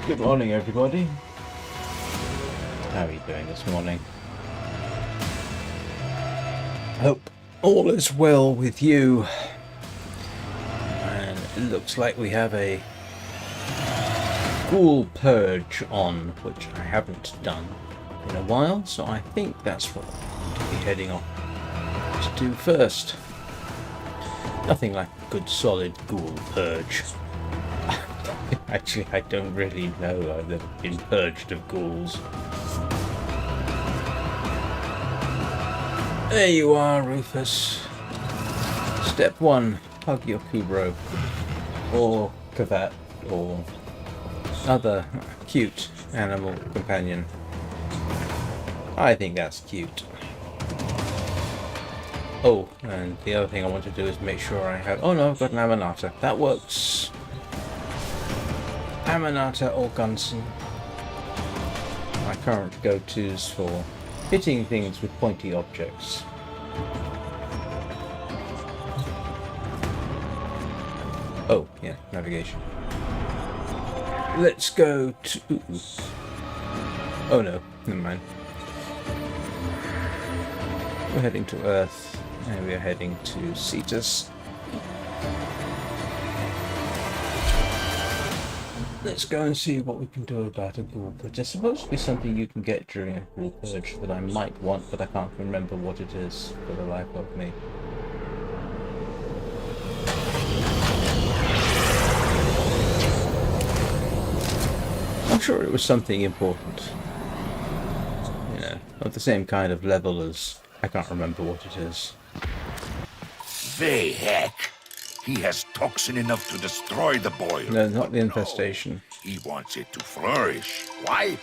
Good morning, everybody. How are you doing this morning? Hope all is well with you. And it looks like we have a ghoul purge on, which I haven't done in a while, so I think that's what I'll be heading off to do first. Nothing like a good solid ghoul purge. Actually, I don't really know. I've never been purged of ghouls. There you are, Rufus. Step 1, hug your Kubrow. Or Kavat, or other cute animal companion. I think that's cute. Oh, and the other thing I want to do is make sure I have... Oh no, I've got an Amanata. That works. Amanata or Gunson. My current go-tos for hitting things with pointy objects. Oh, yeah, navigation. Let's go to... Oh no, never mind. We're heading to Earth, and we're heading to Cetus. Let's go and see what we can do about a ghoul purge. There's supposed to be something you can get during a ghoul purge that I might want, but I can't remember what it is for the life of me. I'm sure it was something important. You know, of the same kind of level as... I can't remember what it is. Heck! He has toxin enough to destroy the boil. No, not the infestation. No, he wants it to flourish. Why?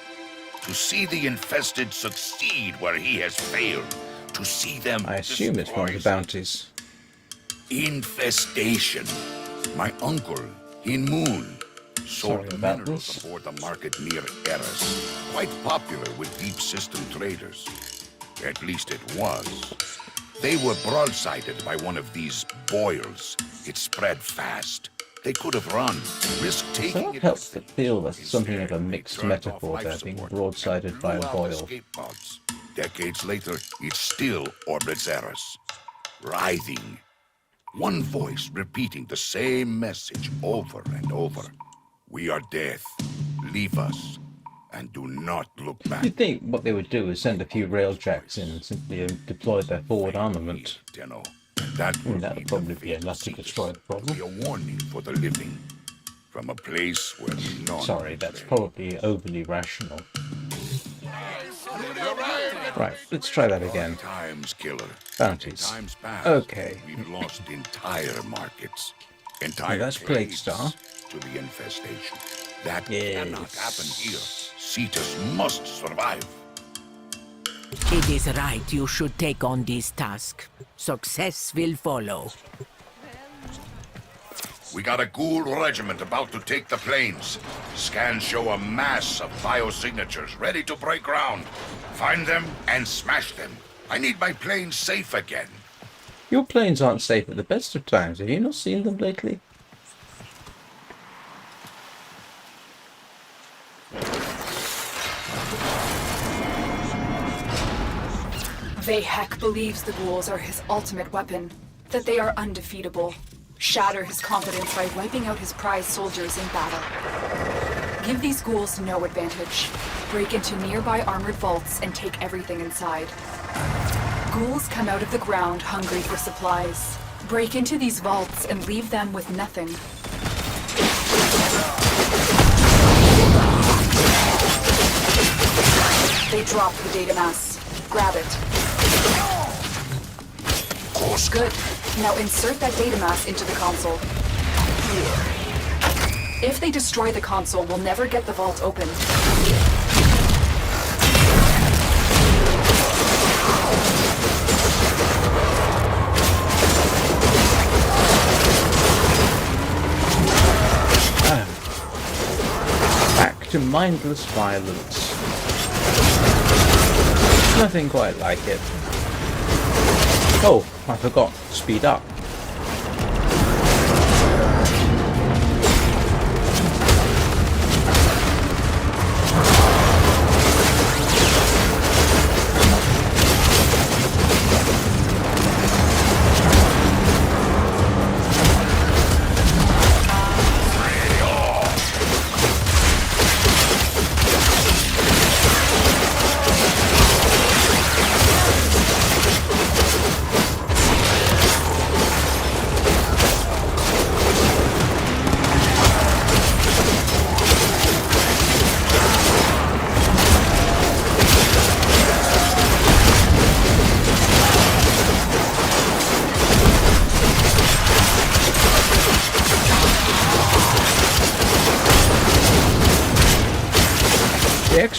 To see the infested succeed where he has failed. To see them I assume it's one of the bounties. Infestation. My uncle, in Moon, sold a mineral this. before the market near Eris. Quite popular with deep system traders. At least it was. They were broadsided by one of these boils. It spread fast. They could have run, risk taking it. Helps to feel that something of a mixed metaphor there, being broadsided by a boil. Decades later, it still orbits Eris, writhing. One voice repeating the same message over and over. We are death. Leave us. And do not look back. You'd think what they would do is send a few Railjacks in and simply deploy their forward armament. That would probably be enough to destroy the problem. Be a warning for the living. From a place where none... Sorry, that's probably overly rational. Right, let's try that again. Times killer. Bounties. Times past, okay. We've lost entire markets. Now Entire that's Plague Star. to the infestation. That Yes. cannot happen here. Cetus must survive. It is right you should take on this task. Success will follow. We got a ghoul regiment about to take the plains. Scans show a mass of biosignatures ready to break ground. Find them and smash them. I need my planes safe again. Your planes aren't safe at the best of times. Have you not seen them lately? Railjack believes the ghouls are his ultimate weapon, that they are undefeatable. Shatter his confidence by wiping out his prized soldiers in battle. Give these ghouls no advantage. Break into nearby armored vaults and take everything inside. Ghouls come out of the ground hungry for supplies. Break into these vaults and leave them with nothing. They drop the data mass. Grab it. Good. Now insert that data mass into the console. If they destroy the console, we'll never get the vault open. Back to mindless violence. Nothing quite like it. Oh, I forgot. Speed up.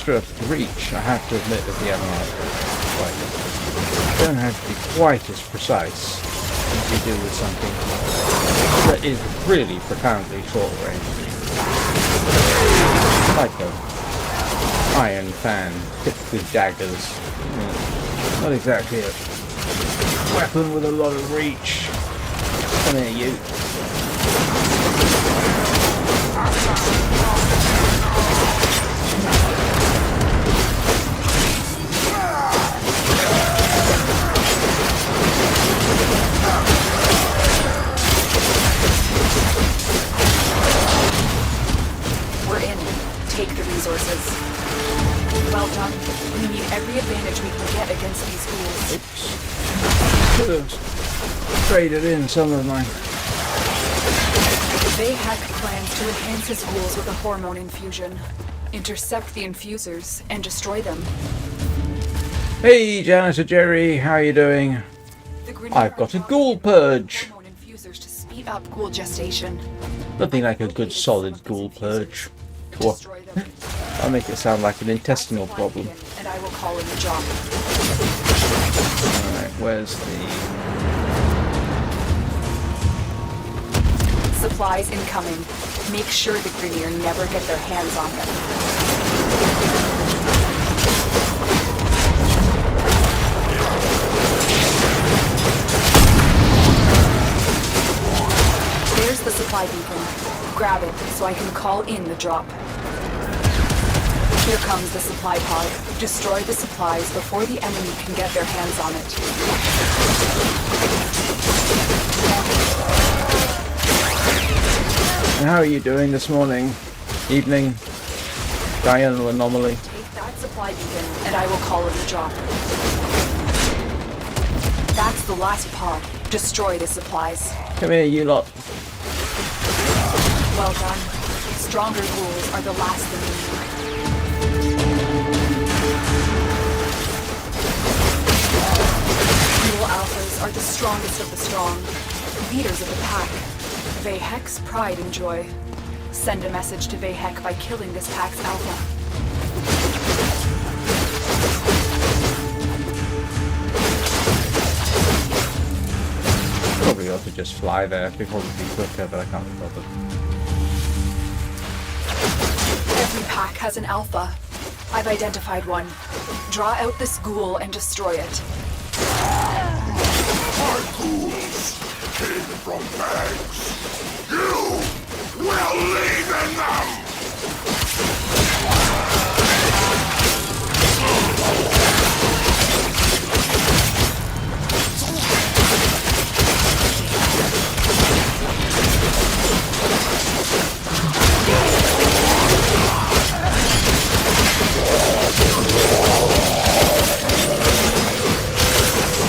extra reach, I have to admit that the Eidolon don't have to be quite as precise as you do with something that is really profoundly short range. Like a iron fan tipped with daggers. Not exactly a weapon with a lot of reach. Come here, you. We're in. Take the resources. Well done. We need every advantage we can get against these ghouls. Oops. Could have traded in some of mine. Railjack plans to enhance his ghouls with a hormone infusion. Intercept the infusers and destroy them. Hey, Janitor Jerry, how are you doing? The Grineer I've got a are ghoul dropping purge. hormone infusers to speed up ghoul gestation. Nothing like a good solid ghoul purge. Cool. Destroy them. I'll make it sound like an intestinal problem. And I will call in the job. Alright, where's the... Supplies incoming. Make sure the Grineer never get their hands on them. There's the supply beacon. Grab it so I can call in the drop. Here comes the supply pod. Destroy the supplies before the enemy can get their hands on it. And how are you doing this morning? Evening? Diurnal anomaly? Take that supply beacon, and I will call in the drop. That's the last pod. Destroy the supplies. Come here, you lot. Well done. Stronger ghouls are the last thing we need. Ghoul alphas are the strongest of the strong. Leaders of the pack. Railjack's pride and joy. Send a message to Railjack by killing this pack's alpha. Probably ought to just fly there. It'd probably be quicker, but I can't be bothered. Every pack has an alpha. I've identified one. Draw out this ghoul and destroy it. Our ghouls came from bags. You will lead in them!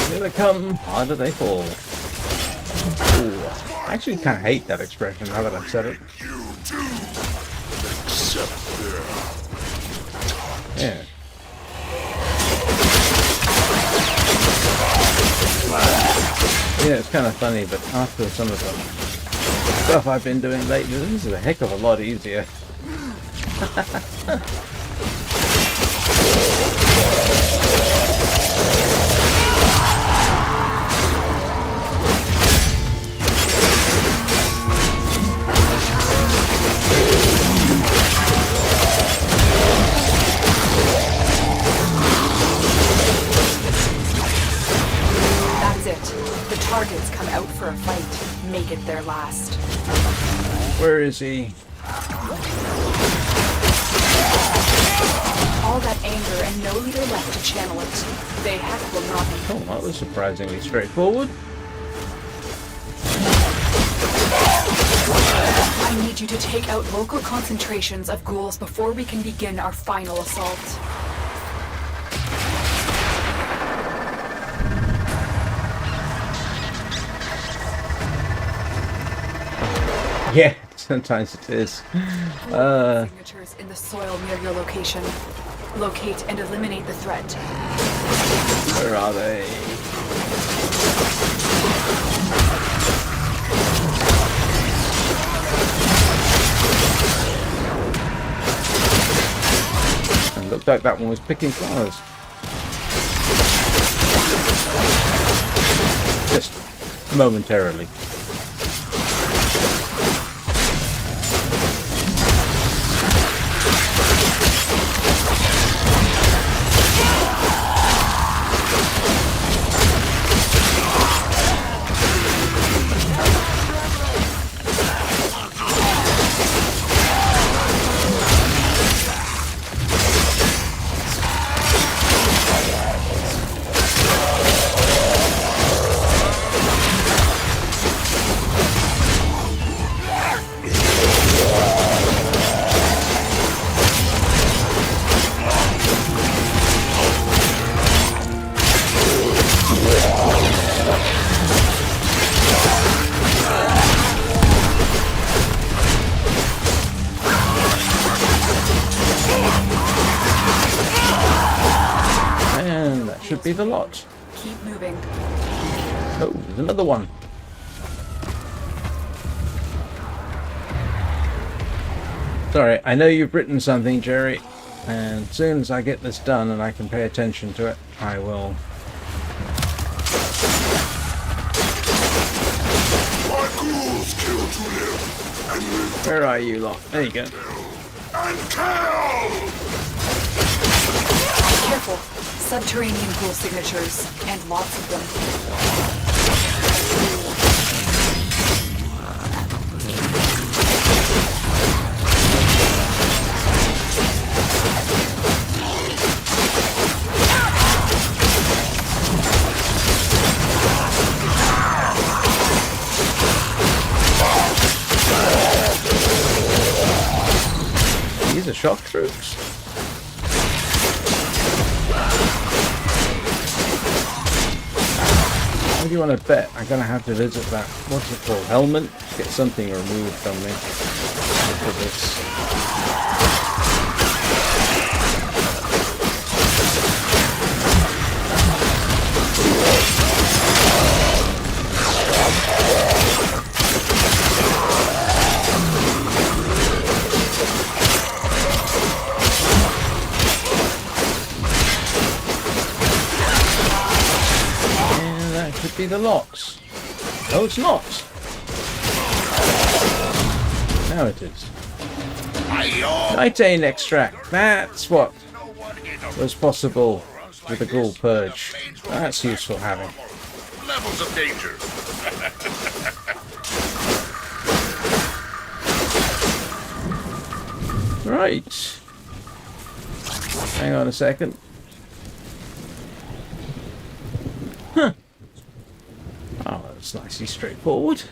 Here they come, harder they fall. Ooh, I actually kind of hate that expression now that I've said it. You do accept their Yeah. Yeah, it's kind of funny, but after some of the stuff I've been doing lately, this is a heck of a lot easier. That's it. The targets come out for a fight. Make it their last. Where is he? All that anger and no leader left to channel it. Railjack will not be. Oh, that was surprisingly straightforward. I need you to take out local concentrations of ghouls before we can begin our final assault. Yeah, sometimes it is. Signatures in the soil near your location. Locate and eliminate the threat. Where are they? And look looked like that one was picking flowers. Just momentarily. Should be the lot. Keep moving. Oh, there's another one. Sorry, I know you've written something, Jerry, and as soon as I get this done and I can pay attention to it, I will. My ghouls kill to live and live Where are you lot? There you go. and kill! Careful. Subterranean ghoul signatures, and lots of them. These are shock troops. What do you want to bet? I'm going to have to visit that, what's it called, helmet? Get something removed from me. Look at this. Be the locks. Oh, it's not. Now it is. Nitain extract. That's what was possible with the ghoul purge. That's useful having. Levels of danger. Right. Hang on a second. Huh. Oh, that's nicely straightforward.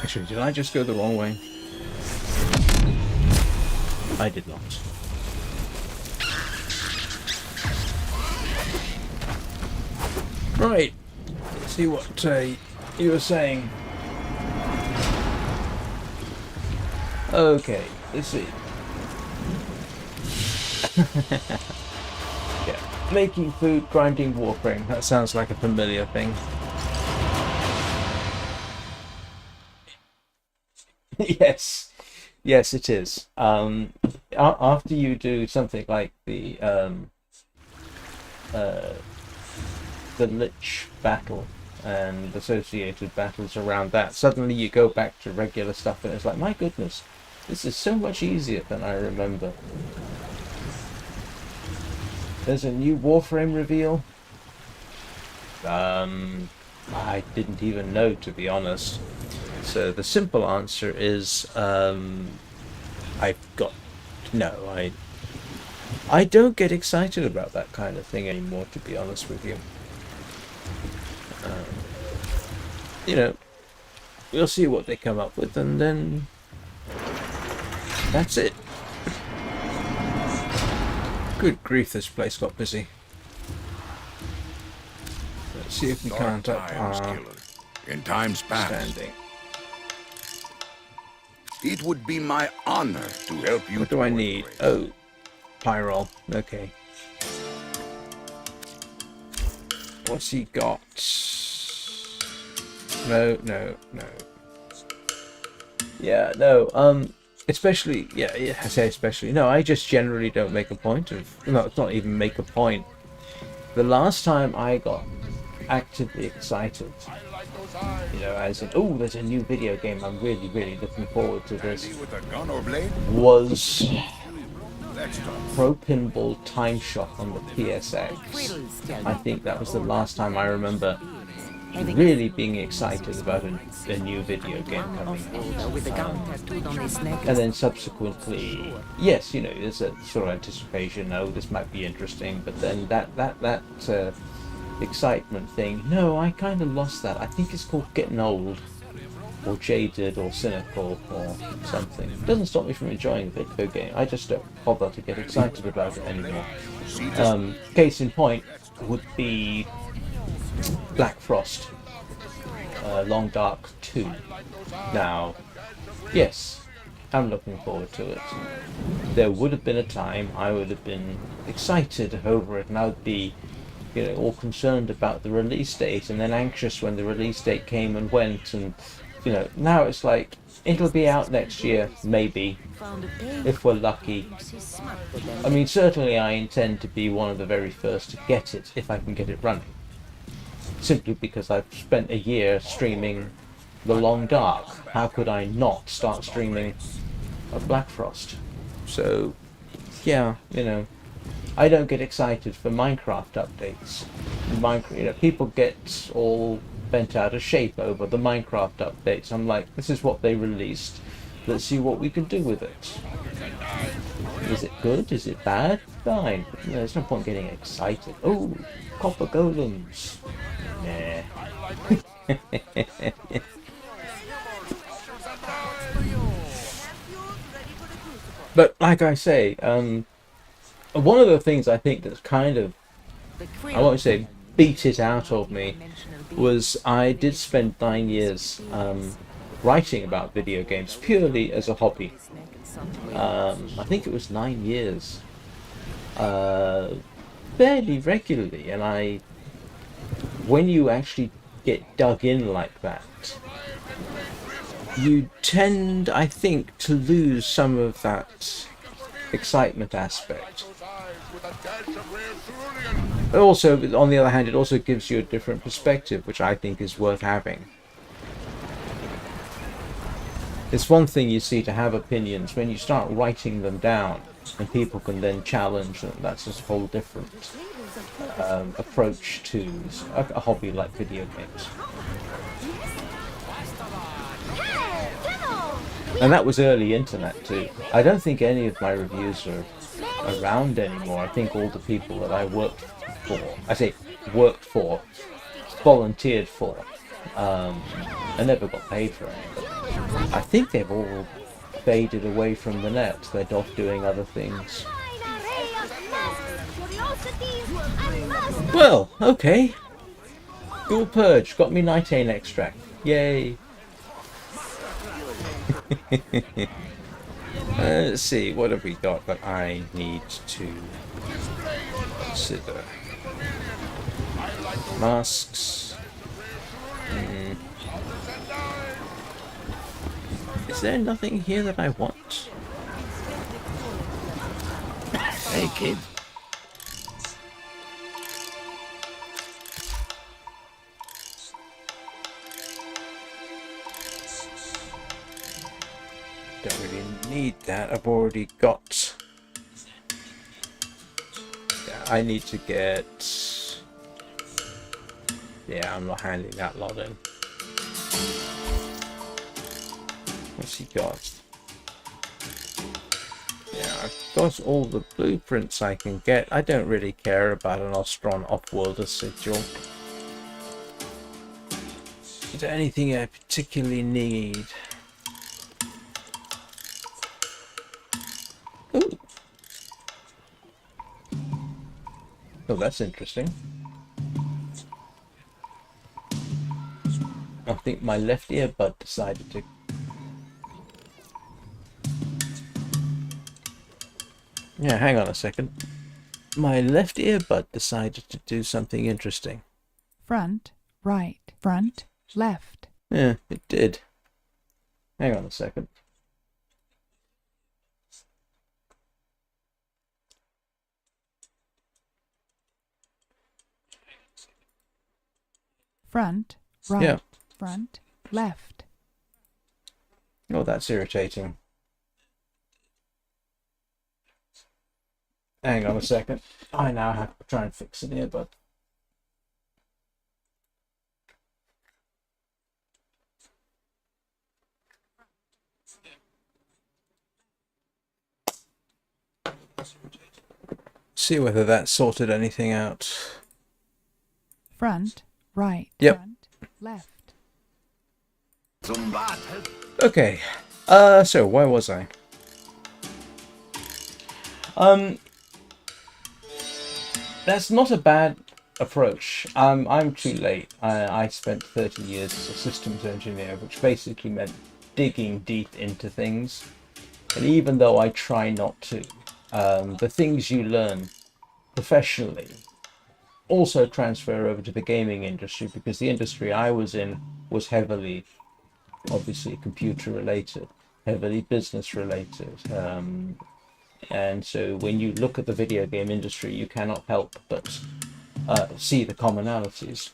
Actually, did I just go the wrong way? I did not. Right. Let's see what you were saying. Okay, let's see. Yeah, making food, grinding Warframe. That sounds like a familiar thing. Yes, yes, it is. After you do something like the Lich battle and associated battles around that, suddenly you go back to regular stuff, and it's like, my goodness, this is so much easier than I remember. There's a new Warframe reveal. I didn't even know, to be honest. So the simple answer is I've got no. I don't get excited about that kind of thing anymore, to be honest with you. You know, we'll see what they come up with, and then that's it. Good grief, this place got busy. Let's see if we can't up our in times past, standing. it would be my honor to help you. What do I need? Oh, Pyrol. Okay. What's he got? No, no, no. Yeah, no, especially, yeah, I say especially, no, I just generally don't make a point of, no, it's not even make a point. The last time I got actively excited, you know, as in, oh, there's a new video game, I'm really, really looking forward to this, With a gun or blade? was Next time. Pro Pinball Time Shock on the PSX. I think that was the last time I remember really being excited about a new video game coming. And then subsequently, yes, you know, there's a sort of anticipation, oh, this might be interesting, but then that excitement thing, no, I kind of lost that. I think it's called getting old, or jaded, or cynical, or something. It doesn't stop me from enjoying the video game, I just don't bother to get excited about it anymore. Case in point would be Black Frost, Long Dark 2. Now, yes, I'm looking forward to it. There would have been a time I would have been excited over it, and I would be, you know, all concerned about the release date, and then anxious when the release date came and went, and, you know, now it's like, it'll be out next year, maybe, if we're lucky. I mean, certainly I intend to be one of the very first to get it, if I can get it running. Simply because I've spent a year streaming The Long Dark. How could I not start streaming a Black Frost? So, yeah, you know, I don't get excited for Minecraft updates. You know, people get all bent out of shape over the Minecraft updates. I'm like, this is what they released. Let's see what we can do with it. Is it good? Is it bad? Fine. No, there's no point getting excited. Oh, copper golems. Nah. But like I say, one of the things I think that's kind of, I won't say beat it out of me, was I did spend 9 years writing about video games purely as a hobby. I think it was 9 years, fairly regularly, and when you actually get dug in like that, you tend, I think, to lose some of that excitement aspect. Also, on the other hand, it also gives you a different perspective, which I think is worth having. It's one thing, you see, to have opinions. When you start writing them down and people can then challenge them, that's just a whole different approach to a hobby like video games. And that was early internet too. I don't think any of my reviews are around anymore. I think all the people that I worked for, volunteered for, I never got paid for anything. I think they've all faded away from the net. They're off doing other things. Well, okay. Ghoul Purge got me Nitain extract. Yay. Let's see, what have we got that I need to consider? Masks. Is there nothing here that I want? Hey, kid. Don't really need that. I've already got. Yeah, I need to get. Yeah, I'm not handing that lot in. What's he got? Yeah, I've got all the blueprints I can get. I don't really care about an Ostron off-worlder sigil. Is there anything I particularly need? Ooh. Oh, that's interesting. I think my left earbud decided to... Yeah, hang on a second. My left earbud decided to do something interesting. Front, right, front, left. Yeah, it did. Hang on a second. Front, right, Yeah. front, left. Oh, that's irritating. Hang on a second. I now have to try and fix an earbud. See whether that sorted anything out. Front, right, Yep. front, left. Okay. So where was I? That's not a bad approach. I'm too late. I spent 30 years as a systems engineer, which basically meant digging deep into things. And even though I try not to, the things you learn professionally also transfer over to the gaming industry, because the industry I was in was heavily, obviously, computer related, heavily business related. And so when you look at the video game industry, you cannot help but see the commonalities.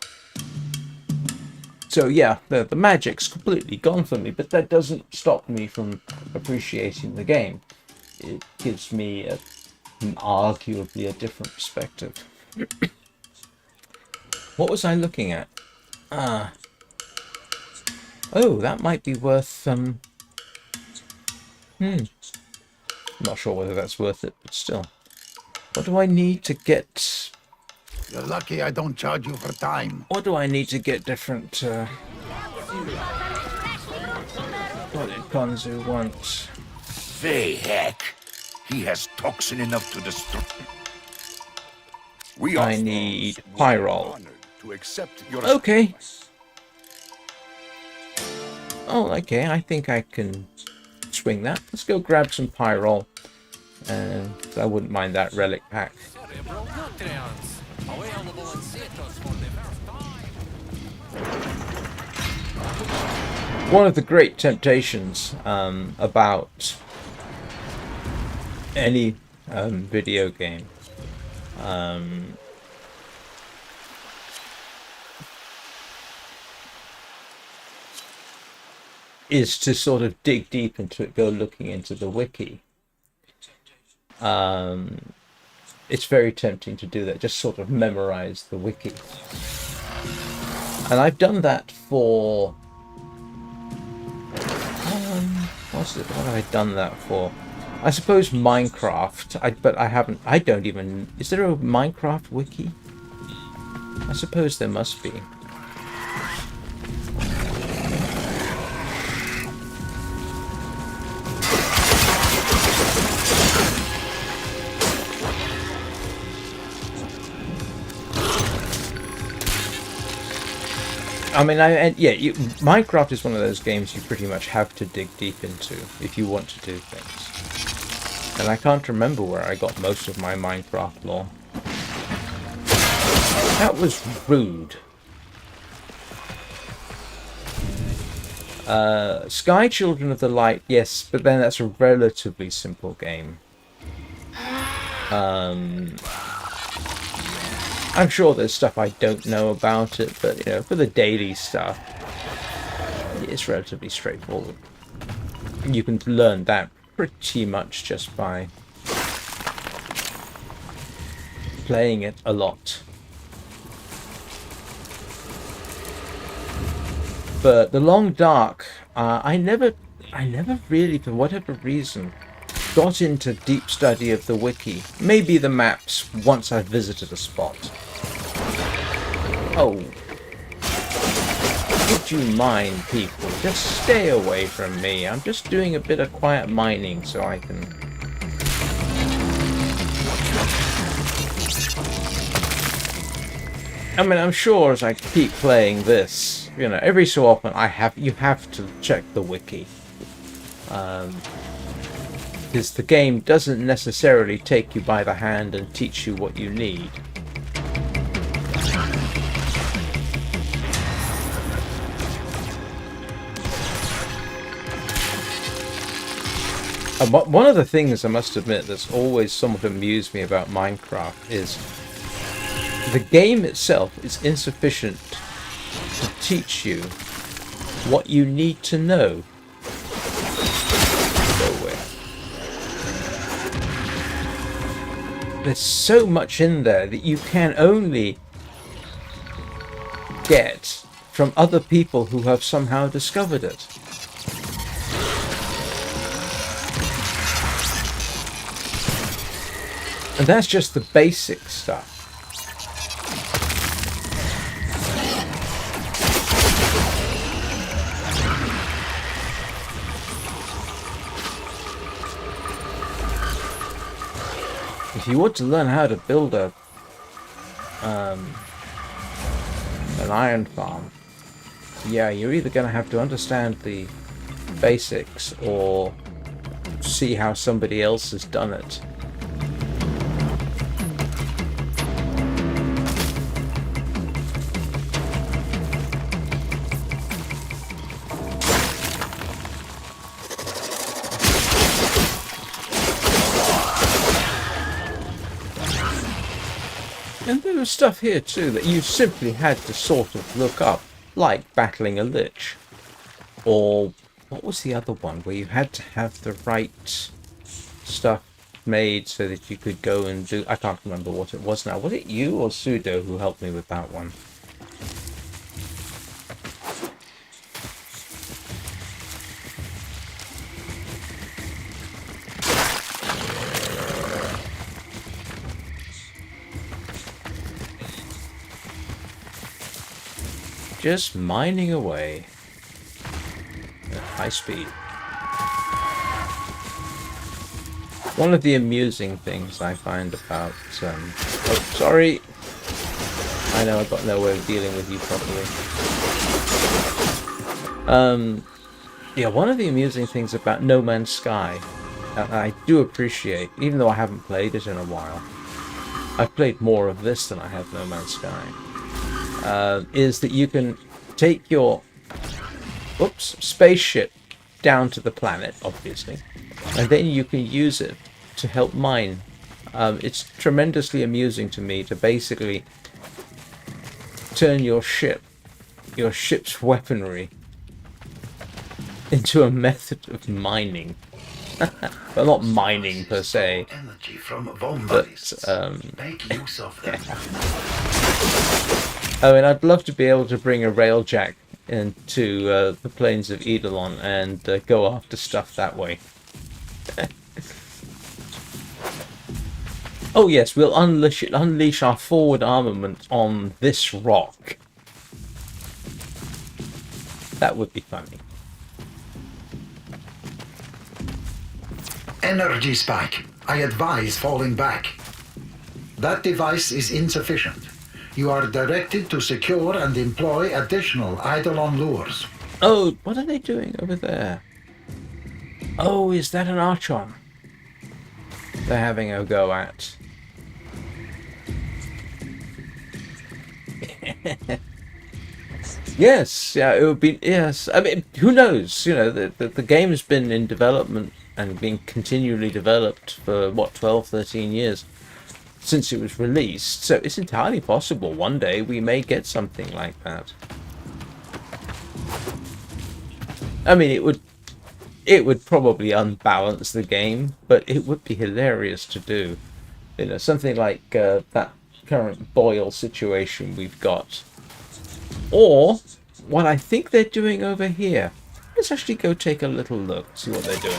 So yeah, the magic's completely gone for me, but that doesn't stop me from appreciating the game. It gives me arguably a different perspective. What was I looking at? Oh, that might be worth I'm not sure whether that's worth it, but still. What do I need to get? You're lucky I don't charge you for time. What do I need to get different? What did Konzu want? They heck. He has toxin enough to destroy. We I Ostrons need would be Pyrol. honored to accept your Okay. sacrifice. Oh, okay. I think I can swing that. Let's go grab some Pyrol. And I wouldn't mind that relic pack. One of the great temptations about any video game is to sort of dig deep into it, go looking into the wiki. It's very tempting to do that, just sort of memorize the wiki. And I've done that for what have I done that for? I suppose Minecraft, but I don't even, is there a Minecraft wiki? I suppose there must be. I mean, Minecraft is one of those games you pretty much have to dig deep into if you want to do things. And I can't remember where I got most of my Minecraft lore. That was rude. Sky Children of the Light, yes, but then that's a relatively simple game. I'm sure there's stuff I don't know about it, but you know, for the daily stuff, it's relatively straightforward. You can learn that pretty much just by playing it a lot. But The Long Dark, I never really, for whatever reason, got into deep study of the wiki. Maybe the maps once I visited a spot. Oh. Would you mind, people? Just stay away from me. I'm just doing a bit of quiet mining so I can... I mean, I'm sure as I keep playing this, you know, every so often you have to check the wiki. Because the game doesn't necessarily take you by the hand and teach you what you need. And one of the things I must admit that's always somewhat amused me about Minecraft is the game itself is insufficient to teach you what you need to know. Go away. There's so much in there that you can only get from other people who have somehow discovered it. And that's just the basic stuff. If you want to learn how to build an iron farm, yeah, you're either going to have to understand the basics or see how somebody else has done it. And there was stuff here too that you simply had to sort of look up, like battling a lich. Or what was the other one where you had to have the right stuff made so that you could go and do... I can't remember what it was now. Was it you or Sudo who helped me with that one? Just mining away at high speed. One of the amusing things I find about oh, sorry. I know I've got no way of dealing with you properly. Yeah, one of the amusing things about No Man's Sky, I do appreciate, even though I haven't played it in a while. I've played more of this than I have No Man's Sky. Is that you can take your spaceship down to the planet, obviously, and then you can use it to help mine. It's tremendously amusing to me to basically turn your ship's weaponry into a method of mining. Well, not mining per se, but make use of them. Oh, and I'd love to be able to bring a Railjack into the plains of Eidolon and go after stuff that way. Oh yes, we'll unleash our forward armament on this rock. That would be funny. Energy spike. I advise falling back. That device is insufficient. You are directed to secure and employ additional Eidolon lures. Oh, what are they doing over there? Oh, is that an Archon they're having a go at? Yes, yeah, it would be, yes. I mean, who knows? You know, the game's been in development and being continually developed for, what, 12, 13 years since it was released. So it's entirely possible one day we may get something like that. I mean, it would probably unbalance the game, but it would be hilarious to do. You know, something like that current Boyle situation we've got. Or what I think they're doing over here. Let's actually go take a little look, see what they're doing.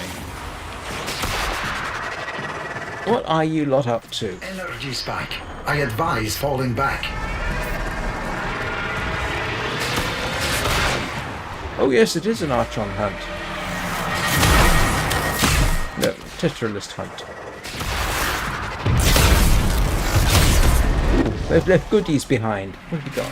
What are you lot up to? Energy spike. I advise falling back. Oh yes, it is an Archon hunt. No, Tetralist hunt. Ooh, they've left goodies behind. What have we got?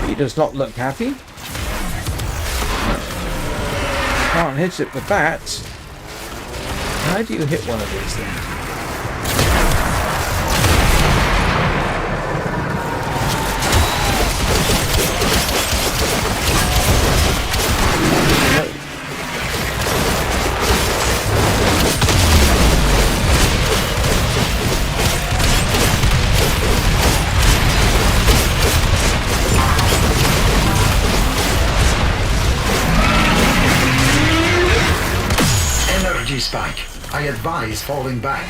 He does not look happy. Can't hit it with that. How do you hit one of these things? spike. I advise falling back.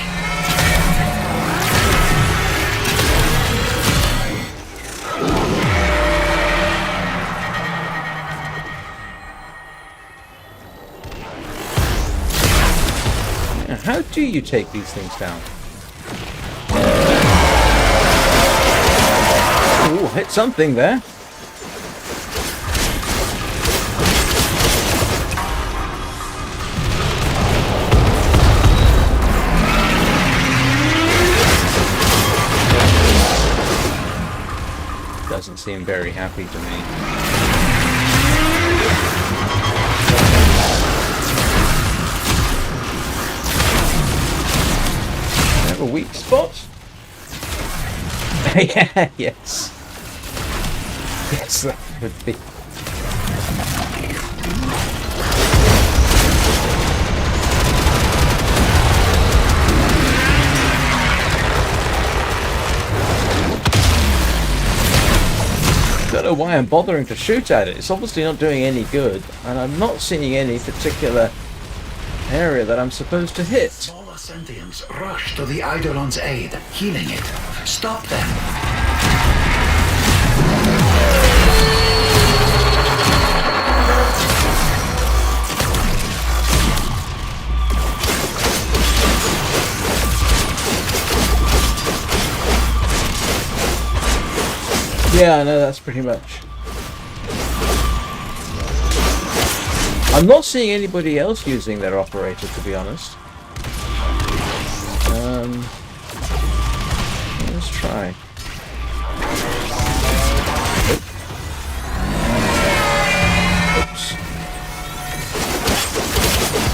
How do you take these things down? Ooh, hit something there. Doesn't seem very happy to me. A weak spot? Yeah, yes. Yes, that would be. Don't know why I'm bothering to shoot at it. It's obviously not doing any good, and I'm not seeing any particular area that I'm supposed to hit. Smaller sentients rush to the Eidolon's aid, healing it. Stop them. Yeah, I know, that's pretty much. I'm not seeing anybody else using their operator, to be honest. Let's try. Oops.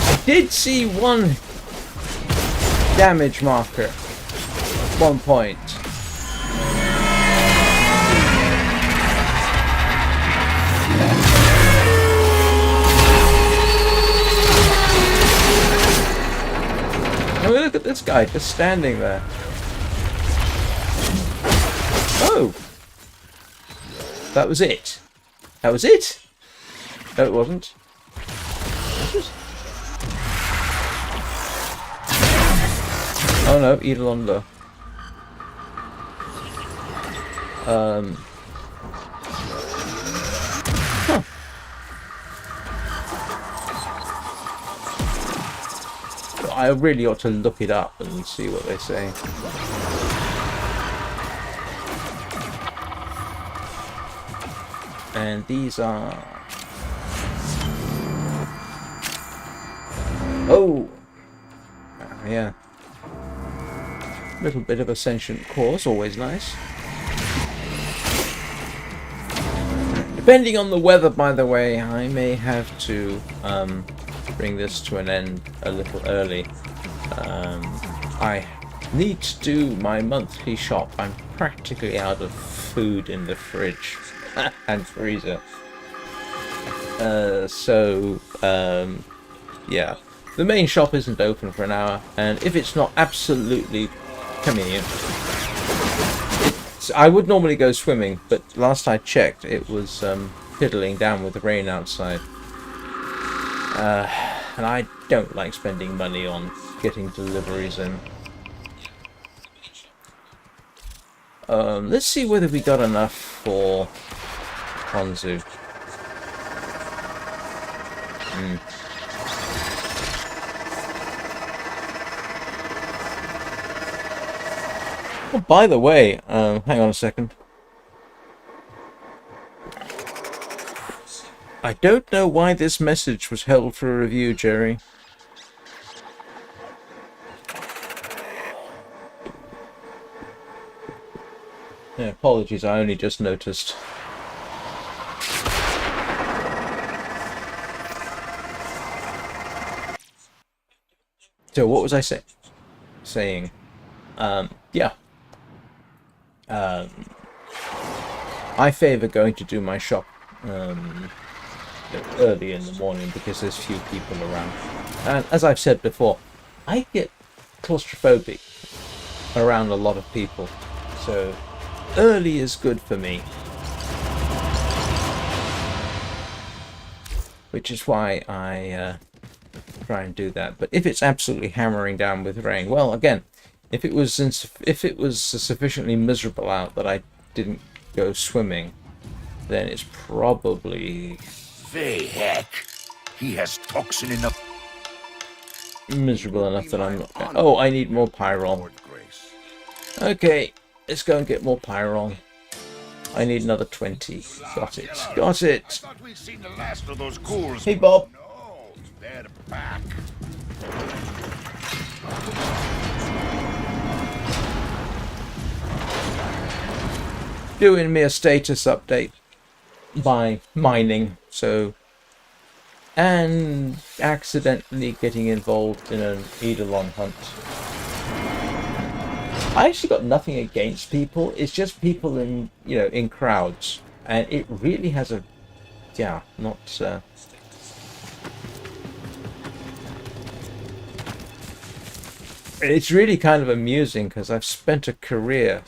I did see one damage marker at one point. I mean, look at this guy just standing there. Oh! That was it. That was it? No, it wasn't. Oh no, Eidolon low. Huh. I really ought to look it up and see what they say. And these are... Oh! Yeah. A little bit of a sentient course, always nice. Depending on the weather, by the way, I may have to bring this to an end a little early. I need to do my monthly shop. I'm practically out of food in the fridge and freezer. Yeah. The main shop isn't open for an hour, and if it's not absolutely convenient, I would normally go swimming, but last I checked it was piddling down with the rain outside. And I don't like spending money on getting deliveries in. Let's see whether we got enough for Ponzu. Oh, by the way, hang on a second. I don't know why this message was held for a review, Jerry. Yeah, apologies, I only just noticed. So what was I saying? Yeah. I favour going to do my shop early in the morning because there's few people around. And as I've said before, I get claustrophobic around a lot of people. So early is good for me. Which is why I try and do that. But if it's absolutely hammering down with rain, well, again, if it was sufficiently miserable out that I didn't go swimming, then it's probably Heck, he has toxin enough. miserable enough that I'm not going. Oh, I need more pyrol. Lord Grace. Okay, let's go and get more pyrol. I need another 20. Got it. Got I it. thought we'd seen the last of those ghouls. Hey, Bob. No, they're back. Doing me a status update by mining, so, and accidentally getting involved in an Eidolon hunt. I actually got nothing against people. It's just people in, you know, in crowds, and it really has a, yeah, not. It's really kind of amusing because I've spent a career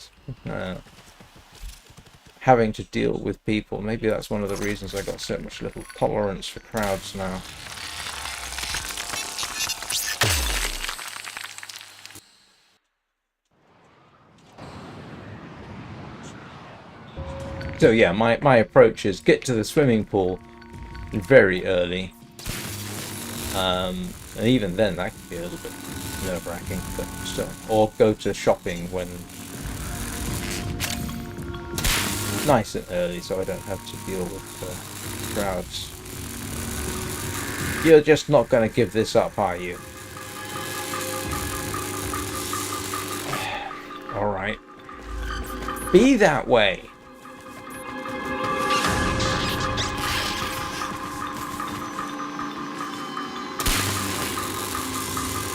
having to deal with people. Maybe that's one of the reasons I got so much little tolerance for crowds now. So yeah, my approach is get to the swimming pool very early. And even then that could be a little bit nerve-wracking, but still. Or go to shopping when nice and early, so I don't have to deal with crowds. You're just not going to give this up, are you? Alright. Be that way.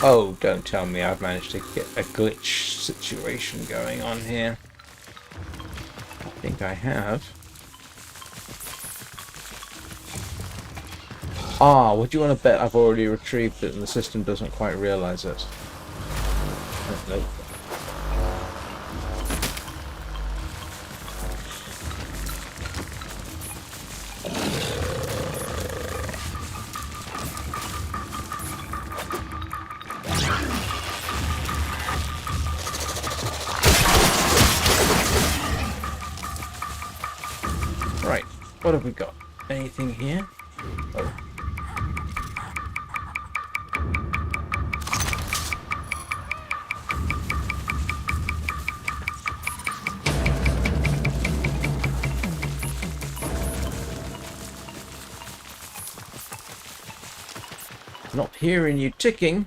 Oh, don't tell me I've managed to get a glitch situation going on here. I think I have. Ah, would you want to bet I've already retrieved it and the system doesn't quite realize it? Nope. Right, what have we got? Anything here? Oh. Not hearing you ticking.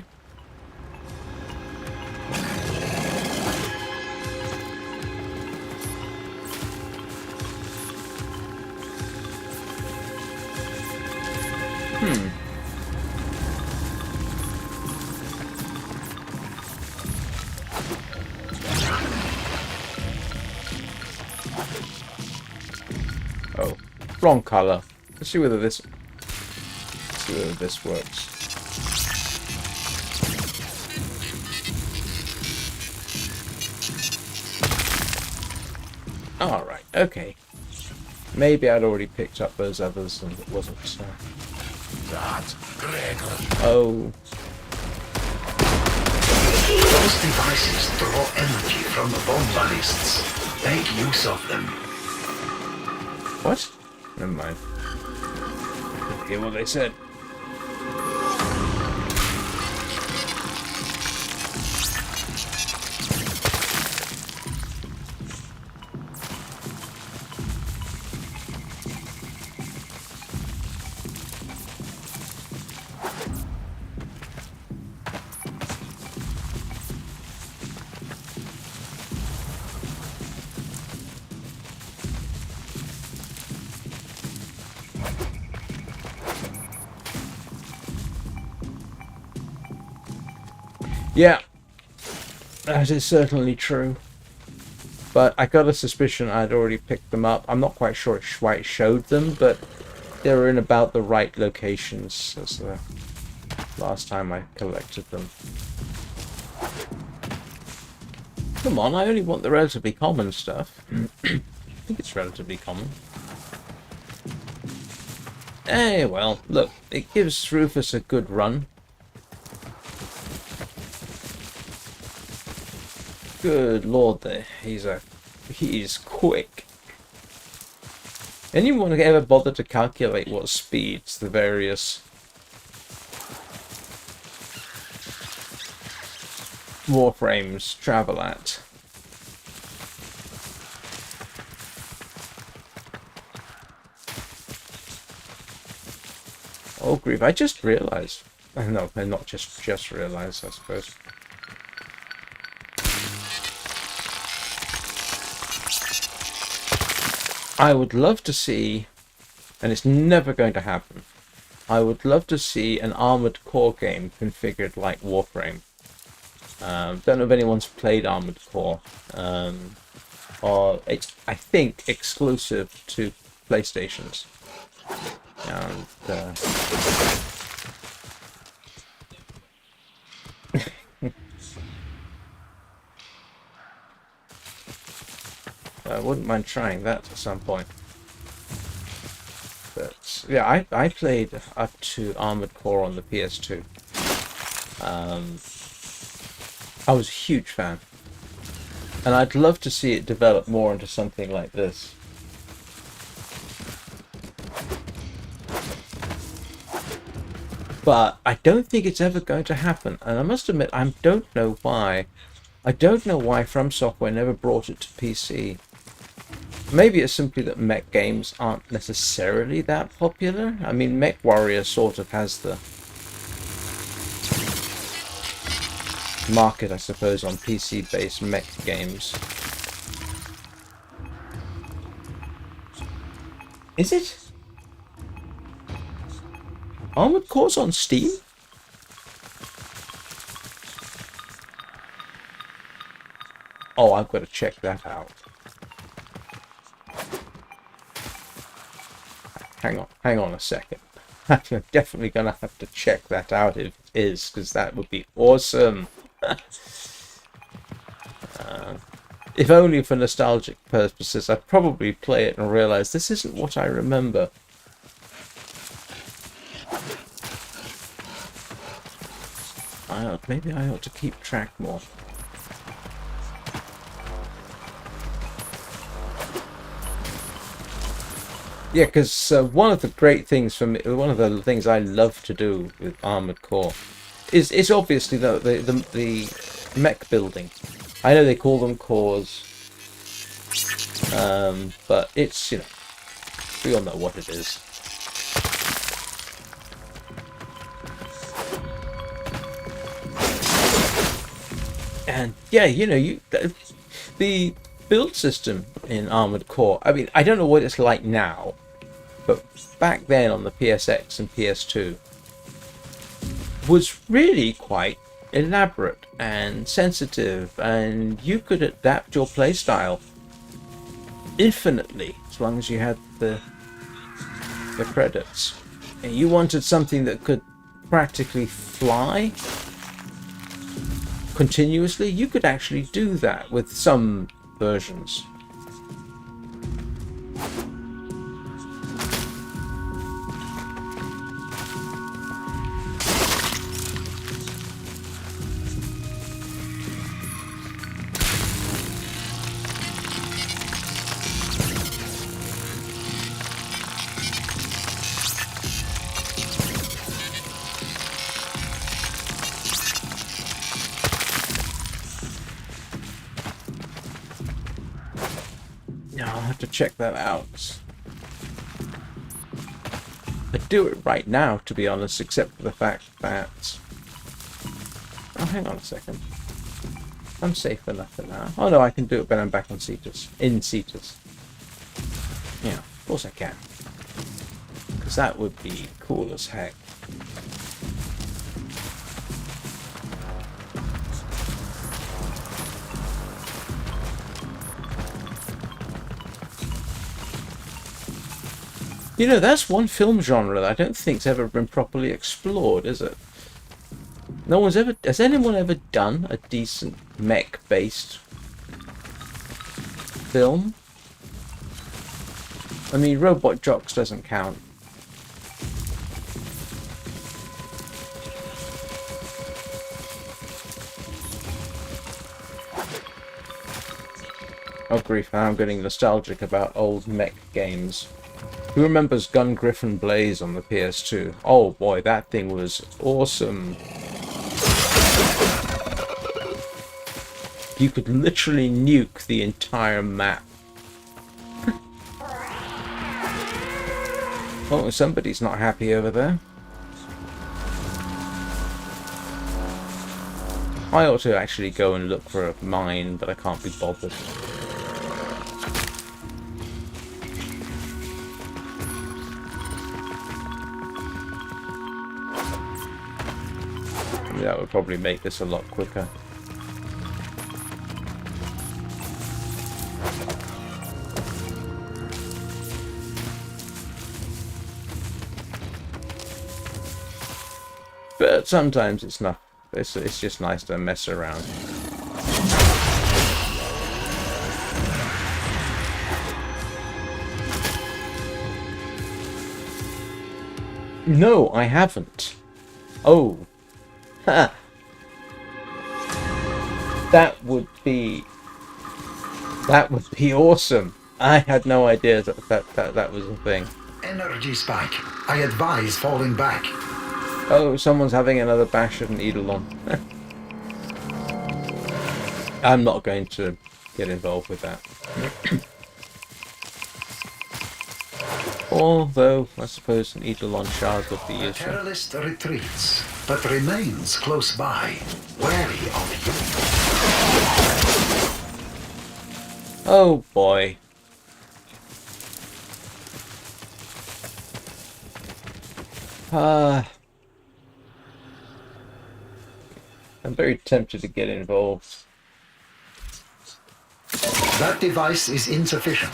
Oh, wrong color. Let's see whether this works. All right, okay. Maybe I'd already picked up those others and it wasn't. Oh. Those devices draw energy from the bomb ballists. Make use of them. What? Never mind. Didn't hear what they said. Yeah, that is certainly true. But I got a suspicion I'd already picked them up. I'm not quite sure why it showed them, but they were in about the right locations as the last time I collected them. Come on, I only want the relatively common stuff. I think it's relatively common. Eh, well, look, it gives Rufus a good run. Good lord, there. He's quick. Anyone ever bother to calculate what speeds the various Warframes travel at? Oh grief, I just realised. No, not just realised, I suppose. I would love to see, and it's never going to happen, I would love to see an Armored Core game configured like Warframe. Don't know if anyone's played Armored Core. Or it's, I think, exclusive to PlayStations. And, I wouldn't mind trying that at some point. But yeah, I played up to Armored Core on the PS2. I was a huge fan. And I'd love to see it develop more into something like this. But I don't think it's ever going to happen. And I must admit, I don't know why. I don't know why From Software never brought it to PC. Maybe it's simply that mech games aren't necessarily that popular. I mean, Mech Warrior sort of has the market, I suppose, on PC-based mech games. Is it? Armored Core's on Steam? Oh, I've got to check that out. Hang on a second. I'm definitely going to have to check that out if it is, because that would be awesome. If only for nostalgic purposes, I'd probably play it and realize this isn't what I remember. Maybe I ought to keep track more. Yeah, because one of the great things for me, one of the things I love to do with Armored Core is obviously the mech building. I know they call them cores, but it's, you know, we all know what it is. And yeah, you know, the build system in Armored Core, I mean, I don't know what it's like now, but back then on the PSX and PS2 was really quite elaborate and sensitive, and you could adapt your playstyle infinitely as long as you had the credits. And you wanted something that could practically fly continuously, you could actually do that with some versions. To check that out. I'd do it right now, to be honest, except for the fact that... Oh, hang on a second. I'm safe enough for now. Oh no, I can do it when I'm back on Cetus. In Cetus. Yeah, of course I can. Because that would be cool as heck. You know, that's one film genre that I don't think's ever been properly explored, is it? No one's ever... Has anyone ever done a decent mech-based film? I mean, Robot Jocks doesn't count. Oh grief, I'm getting nostalgic about old mech games. Who remembers Gun Griffin Blaze on the PS2? Oh boy, that thing was awesome. You could literally nuke the entire map. Oh, somebody's not happy over there. I ought to actually go and look for a mine, but I can't be bothered. That would probably make this a lot quicker. But sometimes it's not. It's just nice to mess around. No, I haven't. Oh. Ha. That would be awesome. I had no idea that was a thing. Energy spike. I advise falling back. Oh, someone's having another bash at an Eidolon. I'm not going to get involved with that. Although, I suppose an Eidolon shard would be The useful. terrorist retreats, but remains close by, wary of you. Oh boy. I'm very tempted to get involved. That device is insufficient.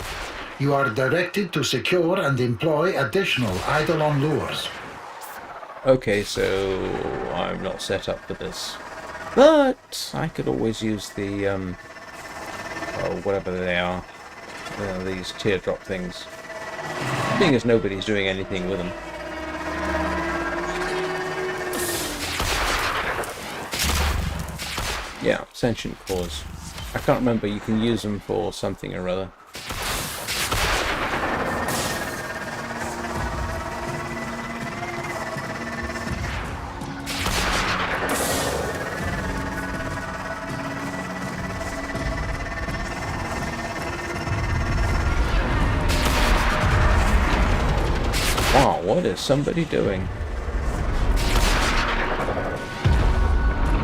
You are directed to secure and employ additional Eidolon lures. Okay, so I'm not set up for this. But I could always use the, oh, whatever they are. These teardrop things. Seeing as nobody's doing anything with them. Yeah, sentient cores. I can't remember, you can use them for something or other. Wow, what is somebody doing?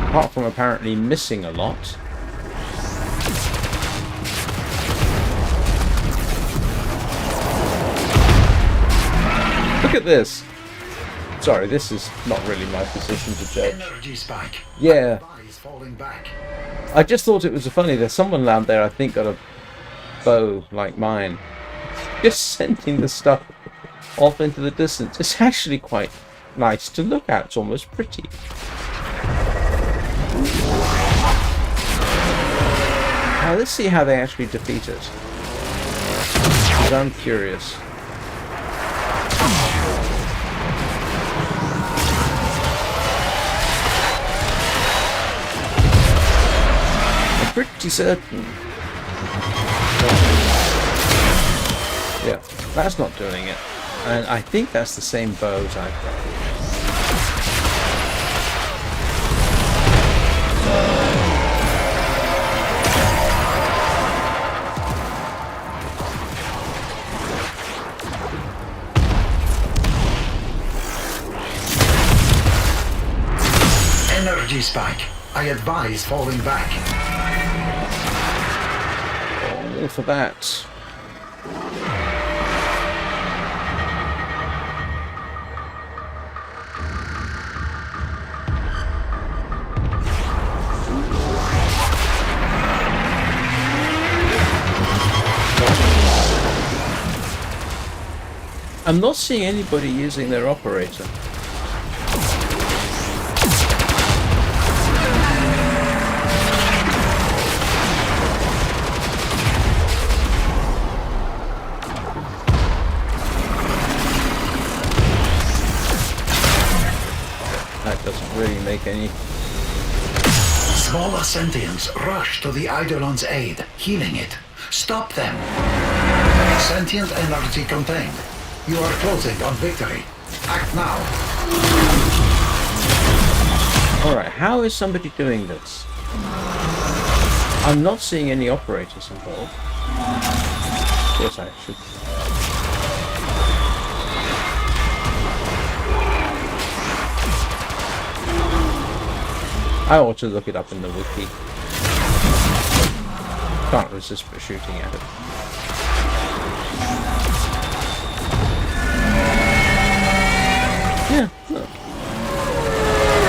Apart from apparently missing a lot. Look at this! Sorry, this is not really my position to judge. Energy spike. Yeah. Advise falling back. I just thought it was funny. There's someone down there, I think, got a bow like mine. Just sending the stuff off into the distance. It's actually quite nice to look at. It's almost pretty. Now let's see how they actually defeat it. Because I'm curious. I'm pretty certain. Yeah, that's not doing it. And I think that's the same bow type. Energy spike. I advise falling back. All for that. I'm not seeing anybody using their operator. That doesn't really make any... Smaller sentients rush to the Eidolon's aid, healing it. Stop them. Sentient energy contained. You are closing on victory. Act now. Alright, how is somebody doing this? I'm not seeing any operators involved. Of course I should. I ought to look it up in the wiki. Can't resist but shooting at it. Yeah, look.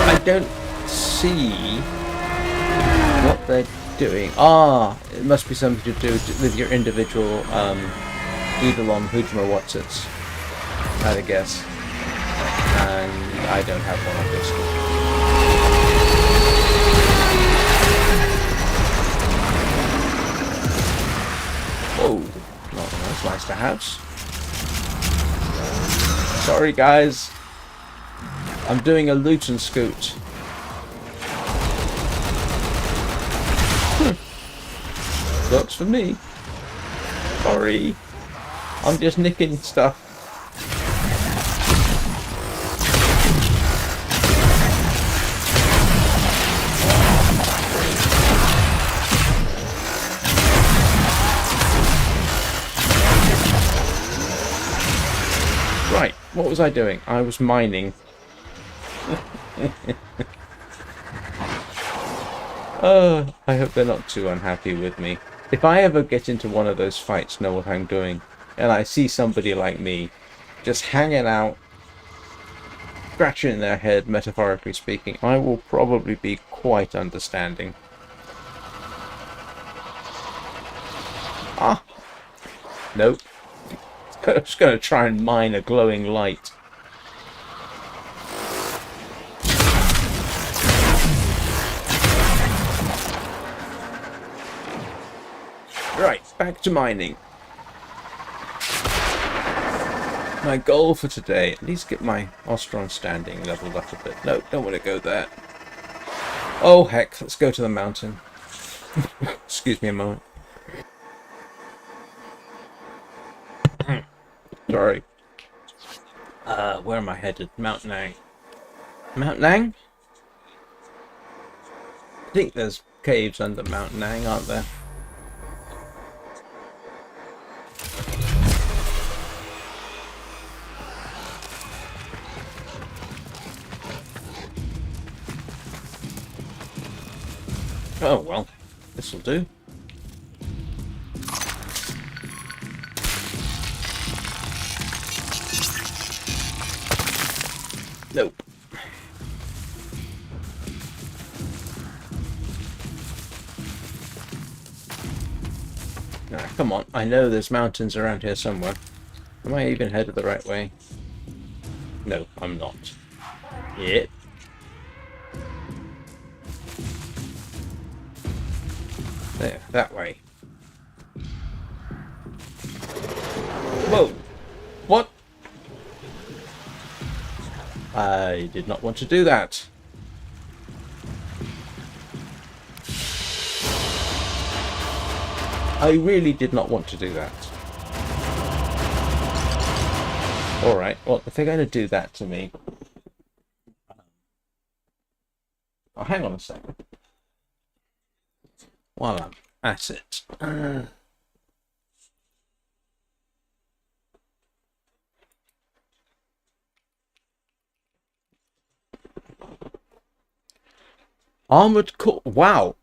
I don't see what they're doing. Ah, it must be something to do with your individual Eidolon, Hujma, what's-its, I'd guess. And I don't have one, obviously. Whoa, not that's nice to have. Sorry guys, I'm doing a loot and scoot. Works for me. Sorry, I'm just nicking stuff. Right, what was I doing? I was mining. Oh, I hope they're not too unhappy with me. If I ever get into one of those fights, know what I'm doing, and I see somebody like me just hanging out, scratching their head, metaphorically speaking, I will probably be quite understanding. Ah! Nope. I'm just going to try and mine a glowing light. Right, back to mining. My goal for today, at least get my Ostron standing leveled up a bit. No, don't want to go there. Oh heck, let's go to the mountain. Excuse me a moment. Sorry. Where am I headed? Mount Nang. Mount Nang? I think there's caves under Mount Nang, aren't there? Oh well, this'll do. Nope. Nah, come on. I know there's mountains around here somewhere. Am I even headed the right way? No, I'm not. Yep. There, that way. Whoa! What? I did not want to do that. I really did not want to do that. Alright, well, if they're going to do that to me... Oh, hang on a second. While I'm at it. Armored core. Wow.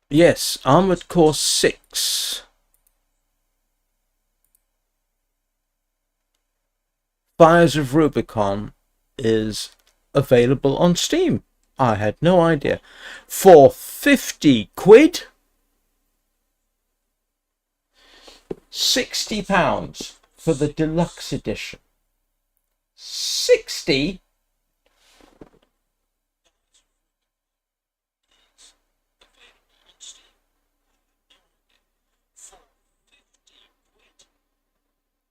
Yes, Armored Core 6. Fires of Rubicon is available on Steam. I had no idea. For 50 quid? £60 for the deluxe edition. 60?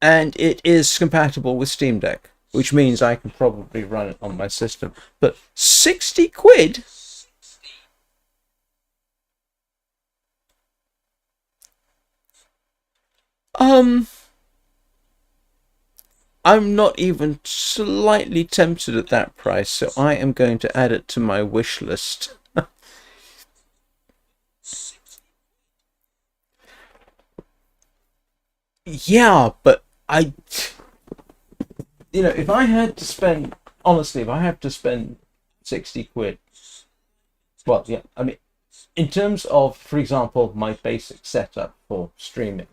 And it is compatible with Steam Deck, which means I can probably run it on my system. But 60 quid? I'm not even slightly tempted at that price, so I am going to add it to my wish list. Yeah, but if I had to spend, honestly, if I have to spend 60 quid, well, yeah, I mean, in terms of, for example, my basic setup for streaming,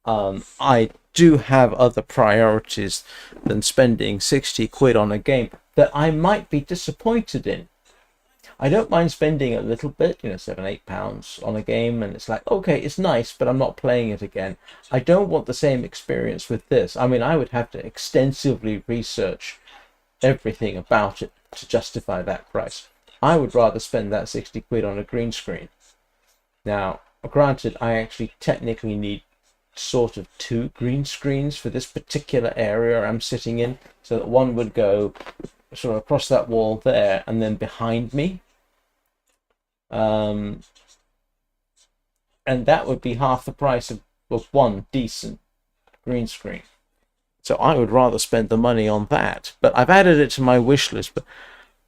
I do have other priorities than spending 60 quid on a game that I might be disappointed in. I don't mind spending a little bit, £7-8 on a game, and it's like, okay, it's nice, but I'm not playing it again. I don't want the same experience with this. I mean, I would have to extensively research everything about it to justify that price. I would rather spend that 60 quid on a green screen. Now, granted, I actually technically need sort of 2 green screens for this particular area I'm sitting in, so that one would go sort of across that wall there and then behind me. And that would be half the price of one decent green screen. So I would rather spend the money on that. But I've added it to my wish list. But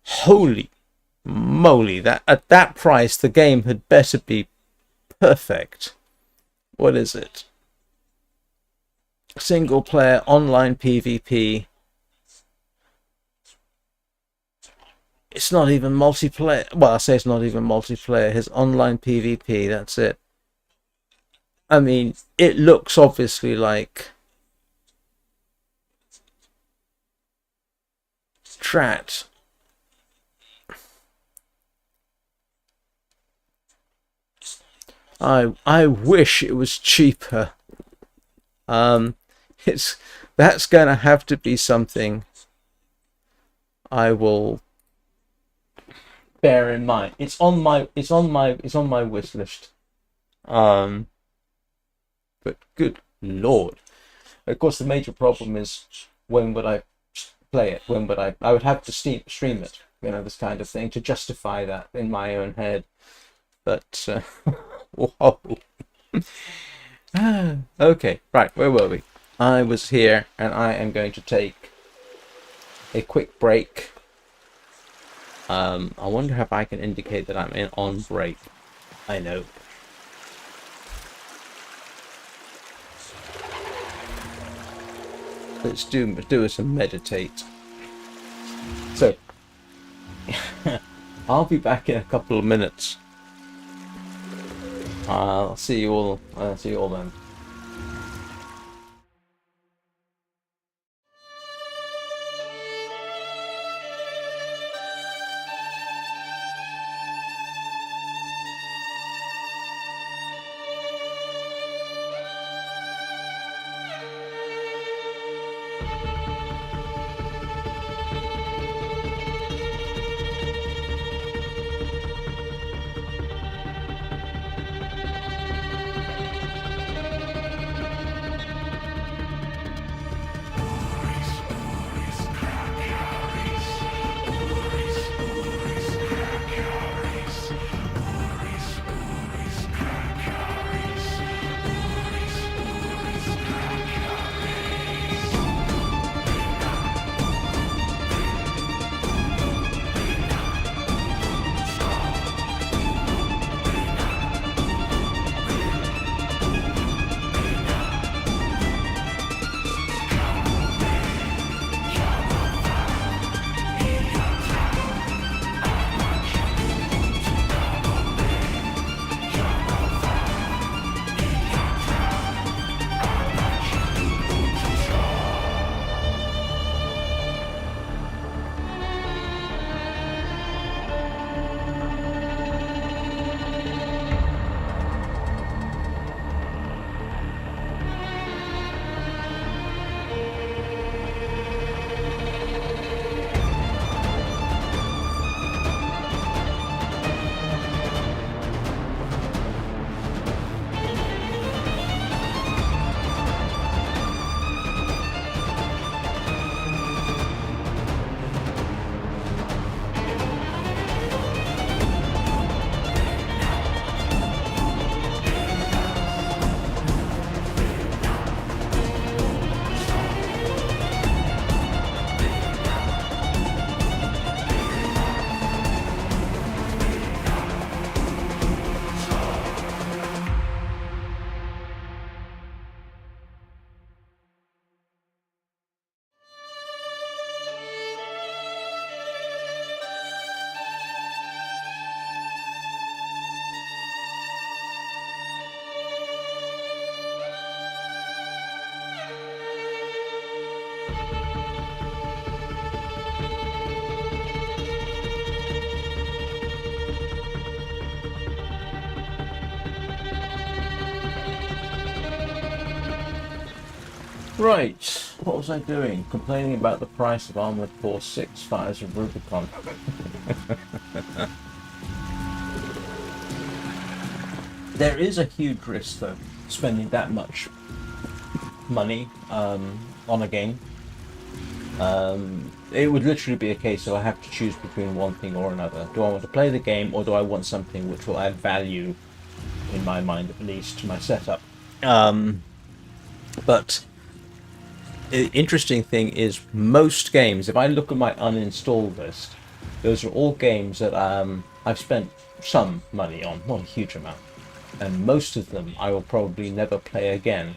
holy moly, that at that price the game had better be perfect. What is it? Single player online PvP. It's not even multiplayer. Well, I say it's not even multiplayer. His online PvP, that's it. I mean, it looks obviously like Strat. I wish it was cheaper. That's gonna have to be something I will bear in mind. It's on my wish list. But good lord. Of course, the major problem is, when would I play it? When would I would have to stream it, this kind of thing, to justify that in my own head. But whoa. Okay, right, where were we? I was here, and I am going to take a quick break. I wonder if I can indicate that I'm on break. I know. Let's do us and meditate. So, I'll be back in a couple of minutes. I'll see you all. See you all then. Right, what was I doing? Complaining about the price of Armored Core 6 Fires of Rubicon. There is a huge risk, though, spending that much money on a game. It would literally be a case of I have to choose between one thing or another. Do I want to play the game, or do I want something which will add value, in my mind at least, to my setup? But the interesting thing is, most games, if I look at my uninstall list, those are all games that I've spent some money on, not a huge amount. And most of them I will probably never play again.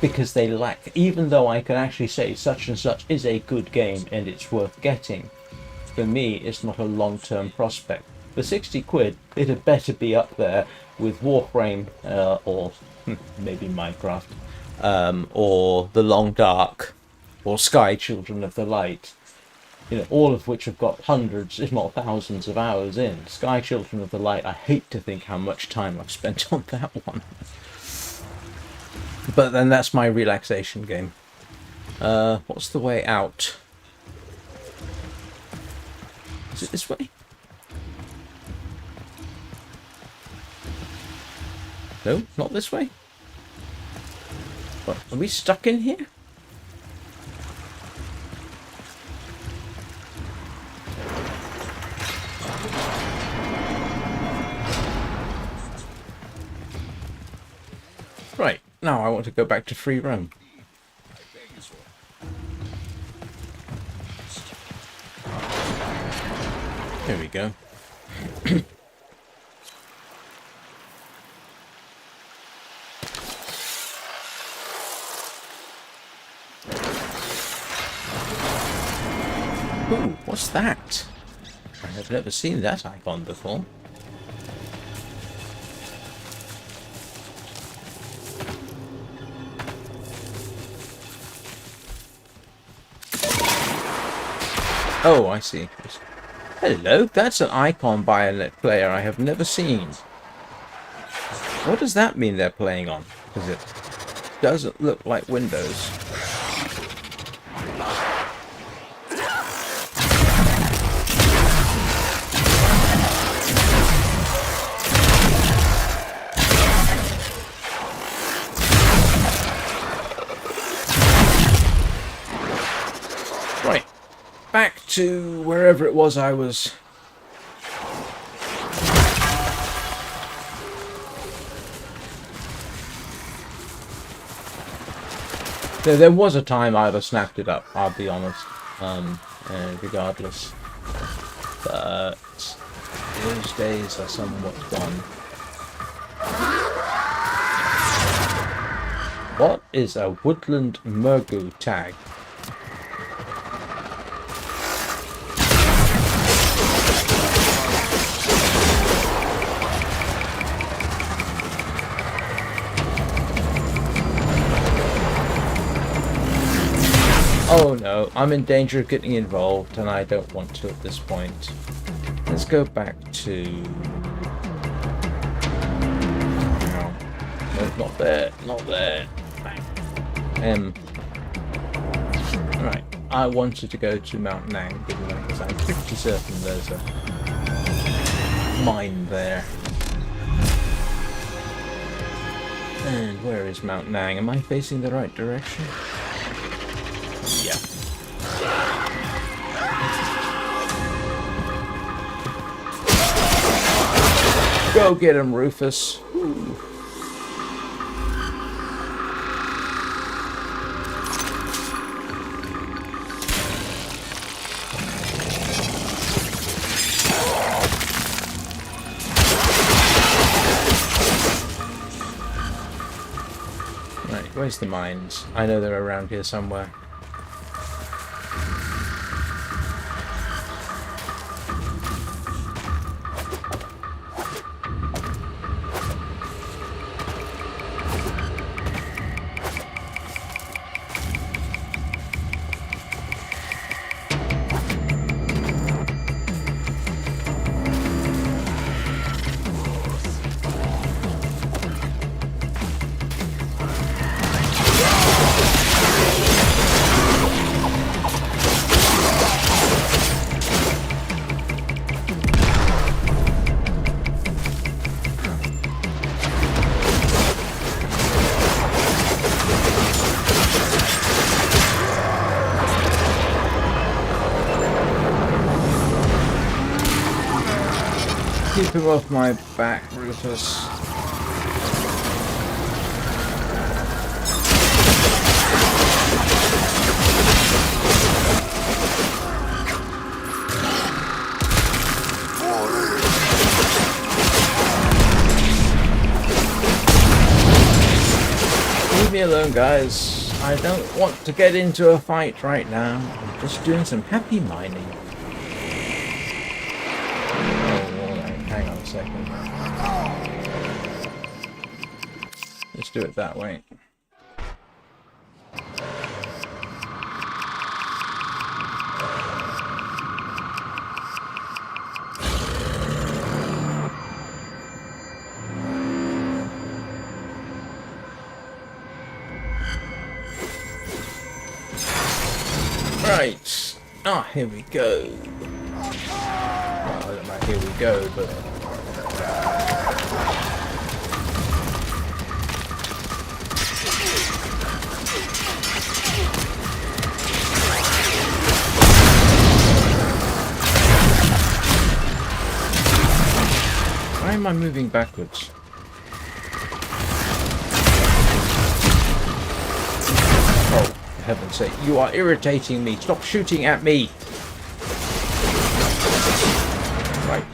Because they lack, even though I can actually say such and such is a good game and it's worth getting, for me it's not a long-term prospect. For 60 quid, it had better be up there with Warframe, or maybe Minecraft, or The Long Dark, or Sky Children of the Light. You know, all of which have got hundreds, if not thousands of hours in. Sky Children of the Light, I hate to think how much time I've spent on that one. But then that's my relaxation game. What's the way out? Is it this way? No, not this way. What, are we stuck in here? Right, now I want to go back to free roam. There we go. Ooh, what's that? I have never seen that icon before. Oh, I see. Hello, that's an icon by a player I have never seen. What does that mean they're playing on? Because it doesn't look like Windows. Right. Back to wherever it was I was. There was a time I'd have snapped it up, I'll be honest, regardless. But those days are somewhat gone. What is a woodland Murgu tag? Oh no, I'm in danger of getting involved and I don't want to at this point. Let's go back to... No, not there, not there. Right, I wanted to go to Mount Nang, didn't I? Because I'm pretty certain there's a mine there. And where is Mount Nang? Am I facing the right direction? Yeah. Go get him, Rufus. Ooh. Right, where's the mines? I know they're around here somewhere. him off my back, Rufus. Leave me alone, guys. I don't want to get into a fight right now. I'm just doing some happy mining. Hang on a second. Let's do it that way. Right. Ah, here we go. Well, I don't know, here we go, but... Why am I moving backwards? Oh, for heaven's sake, you are irritating me. Stop shooting at me. Right.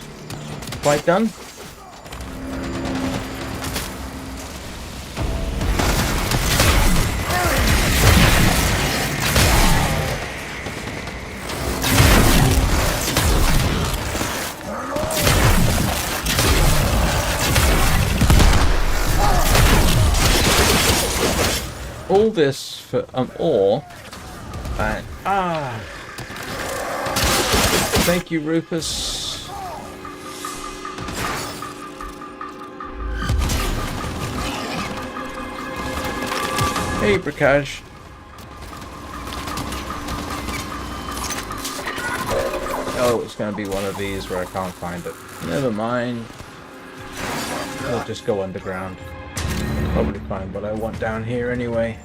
Quite done? All this for ore, and thank you, Rufus. Hey, Prakash. Oh, it's going to be one of these where I can't find it. Never mind. We'll just go underground. Probably find what I want down here anyway.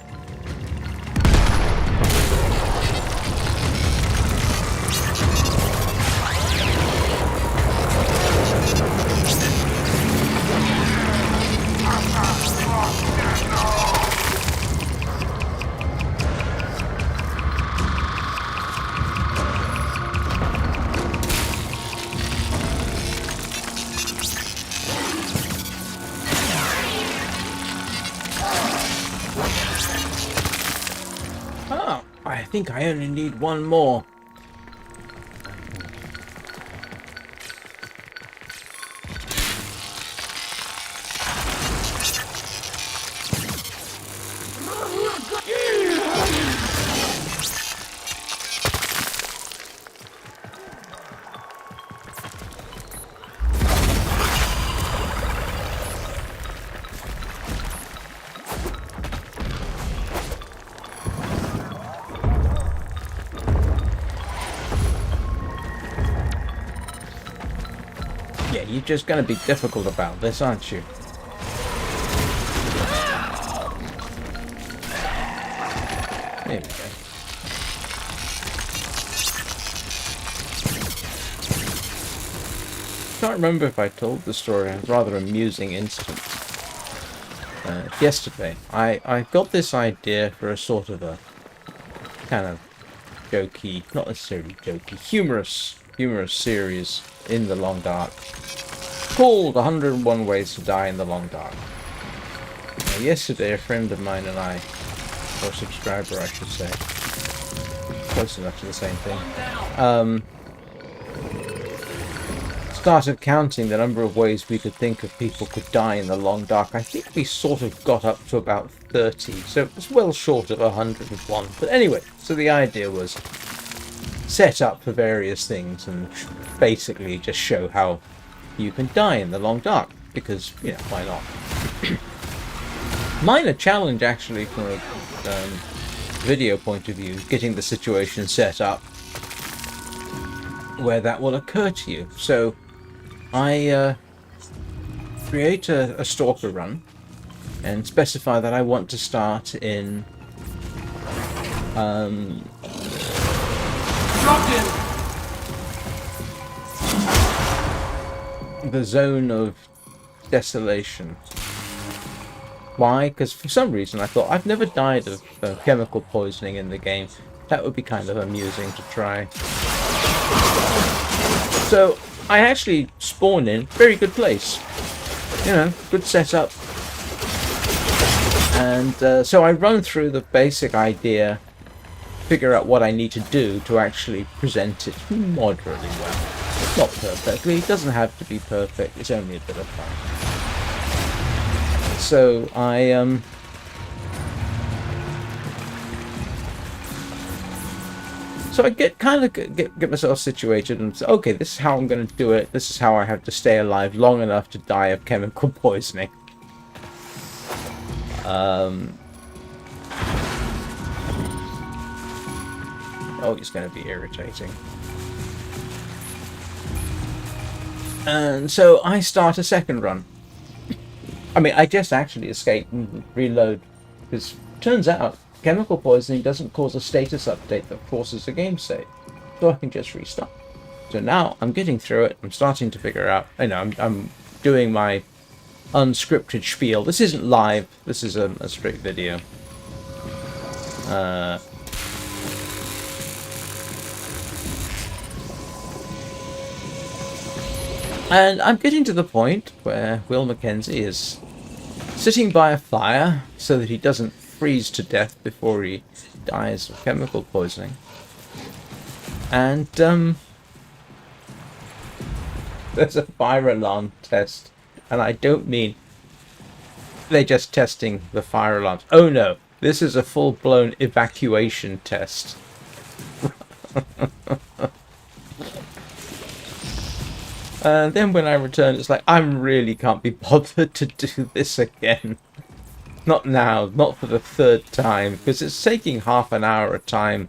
I think I only need one more. Yeah, you're just going to be difficult about this, aren't you? There we go. I can't remember if I told the story. A rather amusing incident. Yesterday, I got this idea for a sort of a kind of jokey, not necessarily jokey, humorous series in the Long Dark called 101 Ways to Die in the Long Dark. Now, yesterday, a friend of mine and I, or a subscriber I should say, close enough to the same thing, started counting the number of ways we could think of people could die in the Long Dark. I think we sort of got up to about 30, so it was well short of 101. But anyway, so the idea was set up for various things and basically just show how you can die in the Long Dark, because, you know, why not? Minor challenge, actually, from a video point of view, getting the situation set up where that will occur to you. So I create a stalker run and specify that I want to start in the zone of desolation. Why? Because for some reason I thought I've never died of chemical poisoning in the game. That would be kind of amusing to try. So I actually spawn in very good place. You know, good setup. And so I run through the basic idea, figure out what I need to do to actually present it moderately well. Not perfectly, it doesn't have to be perfect, it's only a bit of fun. So I get myself situated and say, okay, this is how I'm going to do it. This is how I have to stay alive long enough to die of chemical poisoning. Oh, it's going to be irritating. And so I start a second run. I mean, I just actually escape and reload, because turns out chemical poisoning doesn't cause a status update that forces a game save, so I can just restart. So now I'm getting through it. I'm starting to figure out. I know I'm doing my unscripted spiel. This isn't live. This is a straight video. And I'm getting to the point where Will Mackenzie is sitting by a fire so that he doesn't freeze to death before he dies of chemical poisoning. And there's a fire alarm test, and I don't mean they're just testing the fire alarms. Oh no, this is a full-blown evacuation test. And then when I return, it's like, I really can't be bothered to do this again. Not now, not for the third time, because it's taking half an hour at a time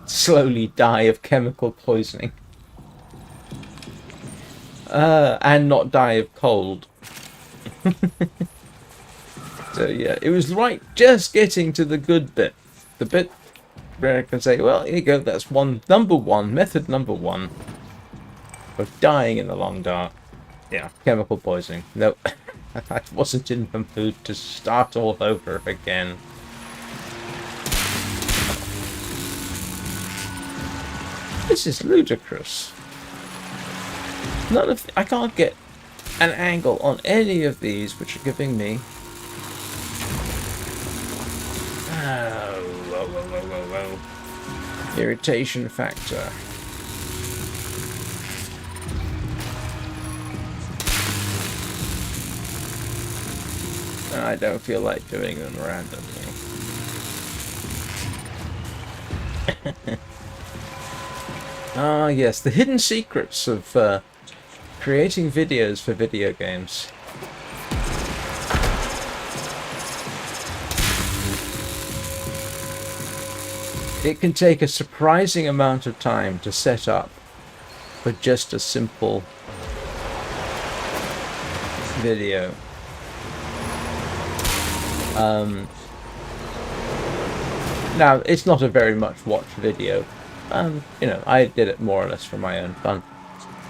to slowly die of chemical poisoning. And not die of cold. So yeah, it was right just getting to the good bit. The bit where I can say, well, here you go, that's method number one. Of dying in the long dark. Yeah, chemical poisoning. Nope. I wasn't in the mood to start all over again. This is ludicrous. I can't get an angle on any of these which are giving me... whoa. Irritation factor. I don't feel like doing them randomly. Ah, yes, the hidden secrets of creating videos for video games. It can take a surprising amount of time to set up for just a simple video. Now, it's not a very much watched video. You know, I did it more or less for my own fun.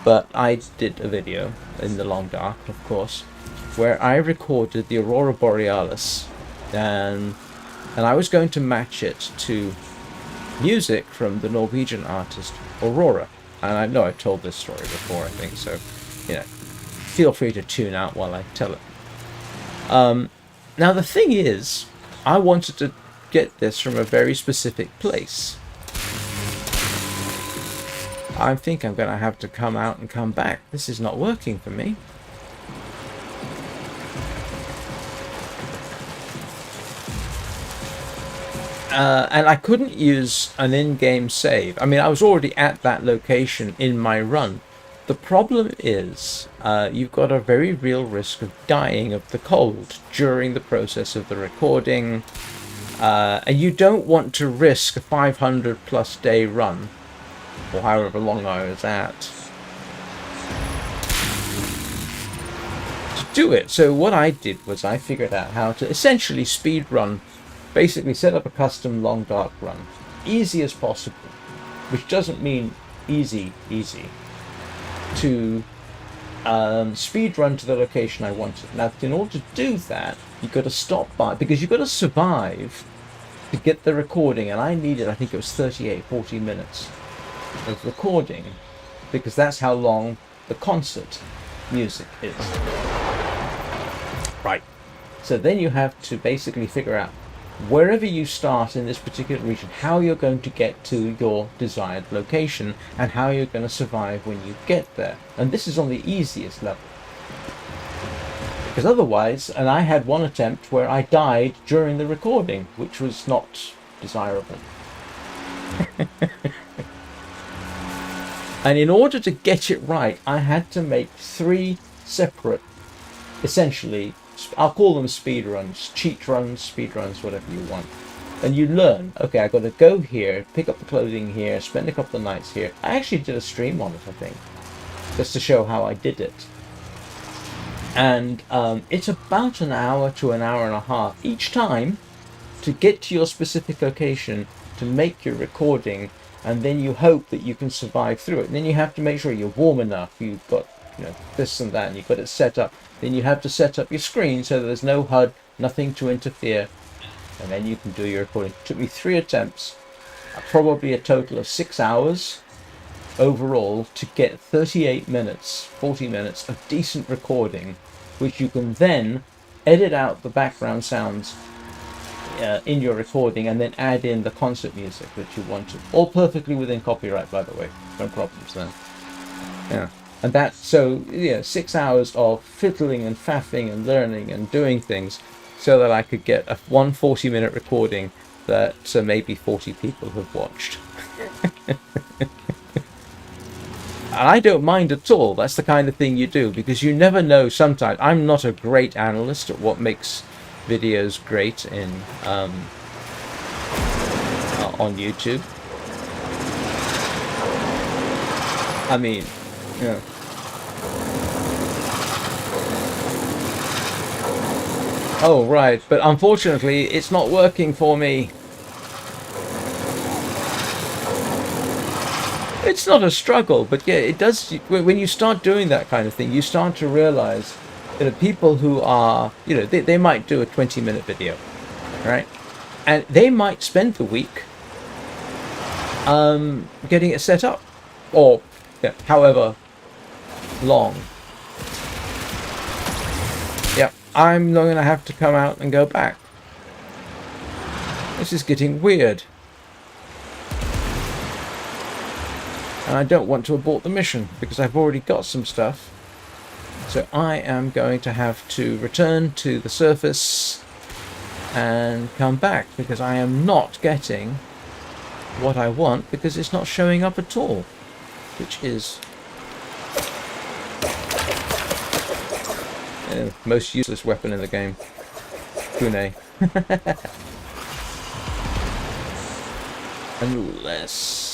But I did a video in the long dark, of course, where I recorded the Aurora Borealis, and I was going to match it to music from the Norwegian artist Aurora. And I know I've told this story before, I think, so, you know, feel free to tune out while I tell it. Now the thing is, I wanted to get this from a very specific place. I think I'm going to have to come out and come back. This is not working for me. And I couldn't use an in-game save. I mean, I was already at that location in my run. The problem is, you've got a very real risk of dying of the cold during the process of the recording. And you don't want to risk a 500+ day run, or however long I was at, to do it. So what I did was I figured out how to essentially speed run, basically set up a custom long dark run, easy as possible, which doesn't mean easy, to speed run to the location I wanted. Now, in order to do that, you've got to stop by, because you've got to survive to get the recording, and I needed, I think it was 40 minutes of recording, because that's how long the concert music is. Right. So then you have to basically figure out, wherever you start in this particular region, how you're going to get to your desired location and how you're going to survive when you get there. And this is on the easiest level. Because otherwise, and I had one attempt where I died during the recording, which was not desirable. And in order to get it right, I had to make 3 separate, essentially, I'll call them speed runs, cheat runs, speed runs, whatever you want. And you learn, okay, I got to go here, pick up the clothing here, spend a couple of nights here. I actually did a stream on it, I think, just to show how I did it. And it's about an hour to an hour and a half each time to get to your specific location, to make your recording, and then you hope that you can survive through it. And then you have to make sure you're warm enough, you've got this and that, and you've got it set up. Then you have to set up your screen so that there's no HUD, nothing to interfere, and then you can do your recording. It took me 3 attempts, probably a total of 6 hours overall to get 38 minutes, 40 minutes of decent recording, which you can then edit out the background sounds in your recording and then add in the concert music that you want to. All perfectly within copyright, by the way. No problems there. Yeah. And that, so, 6 hours of fiddling and faffing and learning and doing things so that I could get a 40-minute recording that maybe 40 people have watched. And I don't mind at all. That's the kind of thing you do, because you never know sometimes. I'm not a great analyst at what makes videos great in on YouTube. I mean, yeah. Oh, right, but unfortunately, it's not working for me. It's not a struggle, but yeah, it does. When you start doing that kind of thing, you start to realize that people who are, they might do a 20-minute video, right? And they might spend the week getting it set up, or however long. Yep, I'm not going to have to come out and go back. This is getting weird. And I don't want to abort the mission because I've already got some stuff. So I am going to have to return to the surface and come back because I am not getting what I want because it's not showing up at all, which is most useless weapon in the game. Kune. Unless...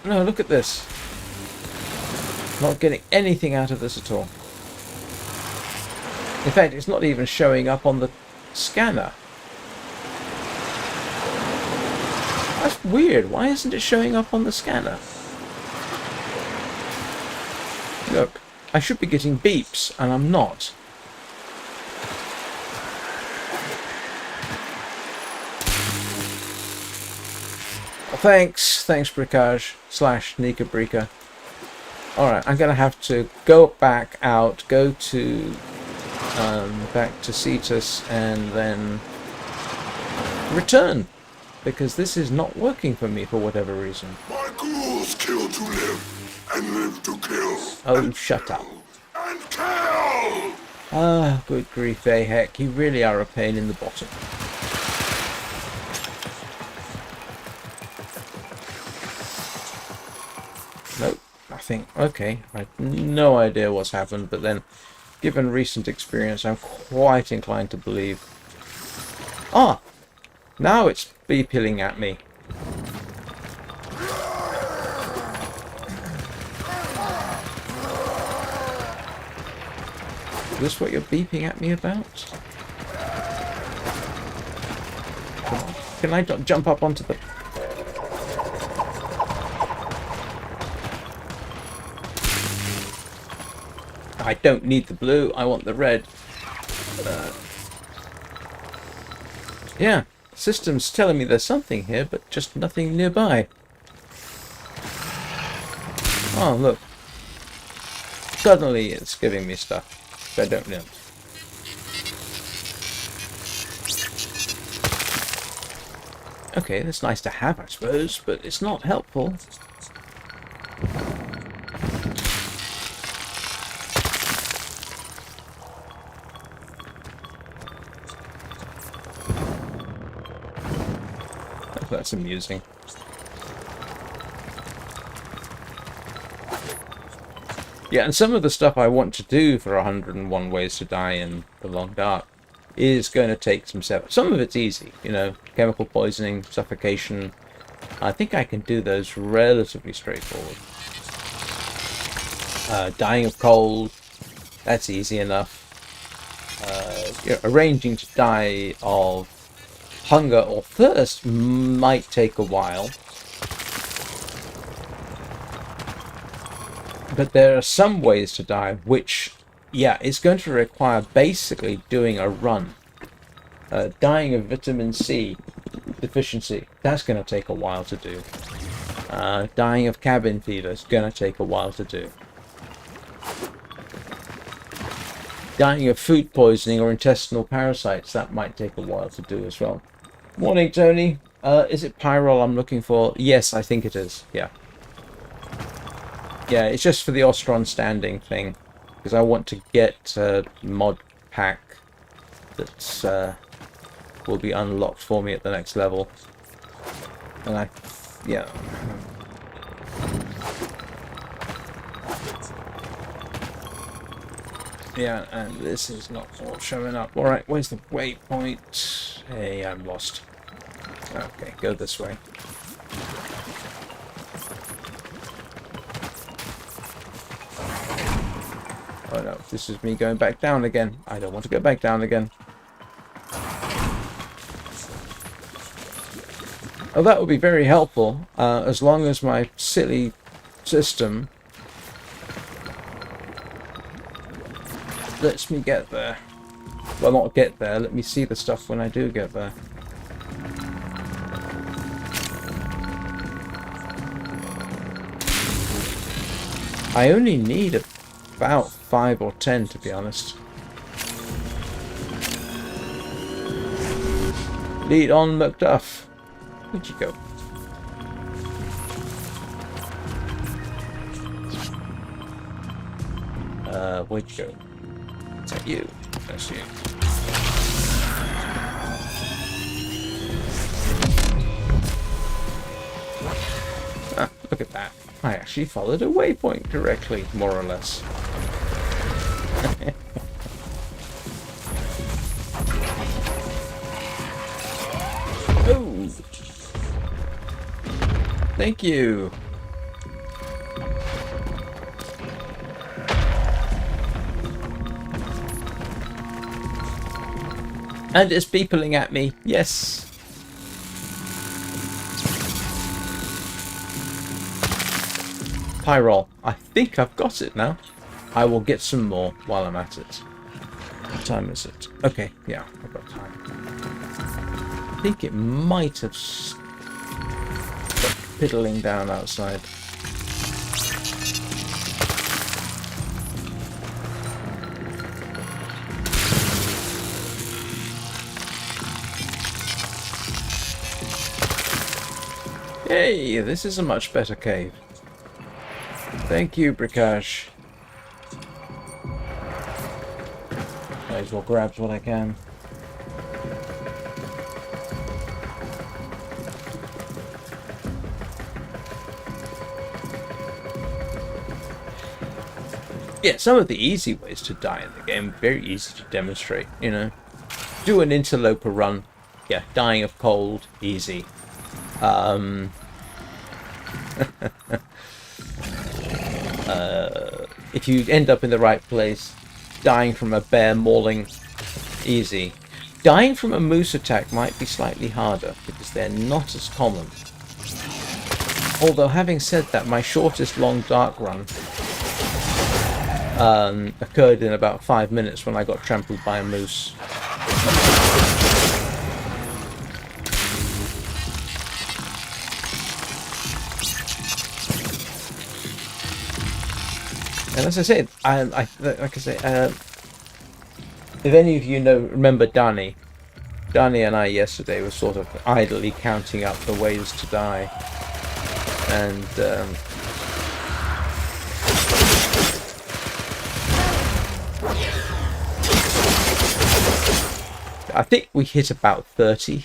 No, look at this. Not getting anything out of this at all. In fact, it's not even showing up on the scanner. That's weird. Why isn't it showing up on the scanner? Look, I should be getting beeps, and I'm not. Thanks, Bricage / Nika Brika. Alright, I'm gonna have to go back out, go to back to Cetus and then return. Because this is not working for me for whatever reason. My ghouls kill to live and live to kill. Oh, shut up. And kill! Ah, good grief, heck, you really are a pain in the bottom. Nope, nothing. Okay, I have no idea what's happened, but then, given recent experience, I'm quite inclined to believe... Ah! Now it's beeping at me. Is this what you're beeping at me about? Can I jump up onto the... I don't need the blue, I want the red. Yeah, system's telling me there's something here, but just nothing nearby. Oh, look. Suddenly it's giving me stuff I don't know. Okay, that's nice to have, I suppose, but it's not helpful. Oh, that's amusing. Yeah, and some of the stuff I want to do for 101 Ways to Die in the Long Dark is going to take some setup. Some of it's easy, you know, chemical poisoning, suffocation. I think I can do those relatively straightforward. Dying of cold, that's easy enough. You know, arranging to die of hunger or thirst might take a while. But there are some ways to die which, yeah, it's going to require basically doing a run. Dying of vitamin C deficiency, that's going to take a while to do. Dying of cabin fever is going to take a while to do. Dying of food poisoning or intestinal parasites, that might take a while to do as well. Morning, Tony. Is it Pyrol I'm looking for? Yes, I think it is. Yeah. Yeah, it's just for the Ostron standing thing, because I want to get a mod pack that will be unlocked for me at the next level. And yeah. Yeah, and this is not all showing up. Alright, where's the waypoint? Hey, I'm lost. Okay, go this way. Oh no, this is me going back down again. I don't want to go back down again. Oh, that would be very helpful, as long as my silly system lets me get there. Well, not get there, let me see the stuff when I do get there. I only need about 5 or 10, to be honest. Lead on, Macduff. Where'd you go? Where'd you go? Is that you? That's you. Ah, look at that. I actually followed a waypoint correctly, more or less. Oh! Thank you! And it's beepling at me, yes! Pyrol. I think I've got it now. I will get some more while I'm at it. What time is it? Okay, yeah, I've got time. I think it might have stopped piddling down outside. Hey, this is a much better cave. Thank you, Bricage. Might as well grab what I can. Yeah, some of the easy ways to die in the game, very easy to demonstrate, you know. Do an interloper run. Yeah, dying of cold, easy. If you end up in the right place, dying from a bear mauling, easy. Dying from a moose attack might be slightly harder, because they're not as common. Although, having said that, my shortest long dark run occurred in about 5 minutes when I got trampled by a moose. And as I said, if any of you remember Danny and I yesterday were sort of idly counting up the ways to die, and I think we hit about 30.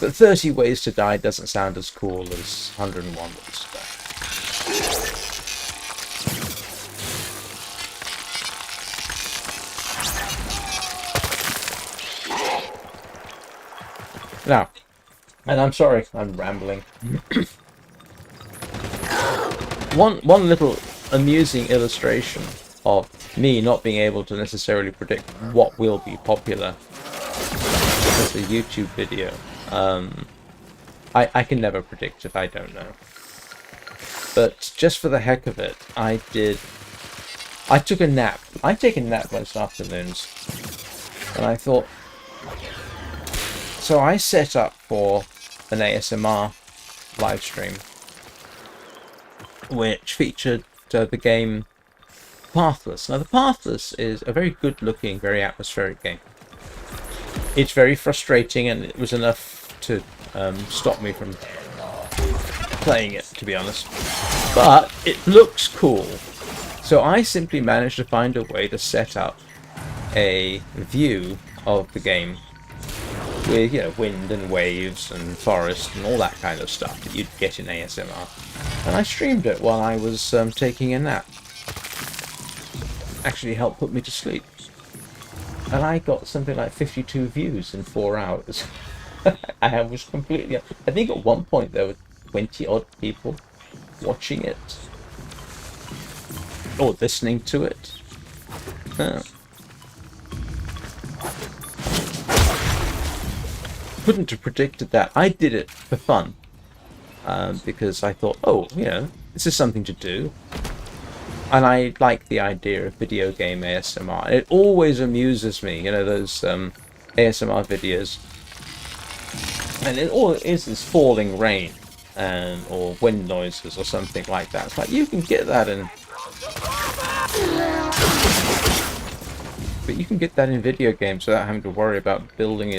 But 30 ways to die doesn't sound as cool as 101 ways to die. Now, and I'm sorry, I'm rambling. One little amusing illustration of me not being able to necessarily predict what will be popular as a YouTube video. I can never predict if I don't know. But just for the heck of it, I took a nap. I take a nap most afternoons. And I thought, so I set up for an ASMR live stream, which featured the game Pathless. Now, the Pathless is a very good-looking, very atmospheric game. It's very frustrating, and it was enough to stop me from playing it, to be honest. But it looks cool. So I simply managed to find a way to set up a view of the game with, wind and waves and forest and all that kind of stuff that you'd get in ASMR. And I streamed it while I was taking a nap. Actually helped put me to sleep. And I got something like 52 views in 4 hours. I was completely... I think at one point there were 20 odd people watching it. Or listening to it. Couldn't have predicted that. I did it for fun. Because I thought, this is something to do. And I like the idea of video game ASMR. It always amuses me, those ASMR videos. And all it is falling rain or wind noises or something like that. It's like, you can get that in... But you can get that in video games without having to worry about building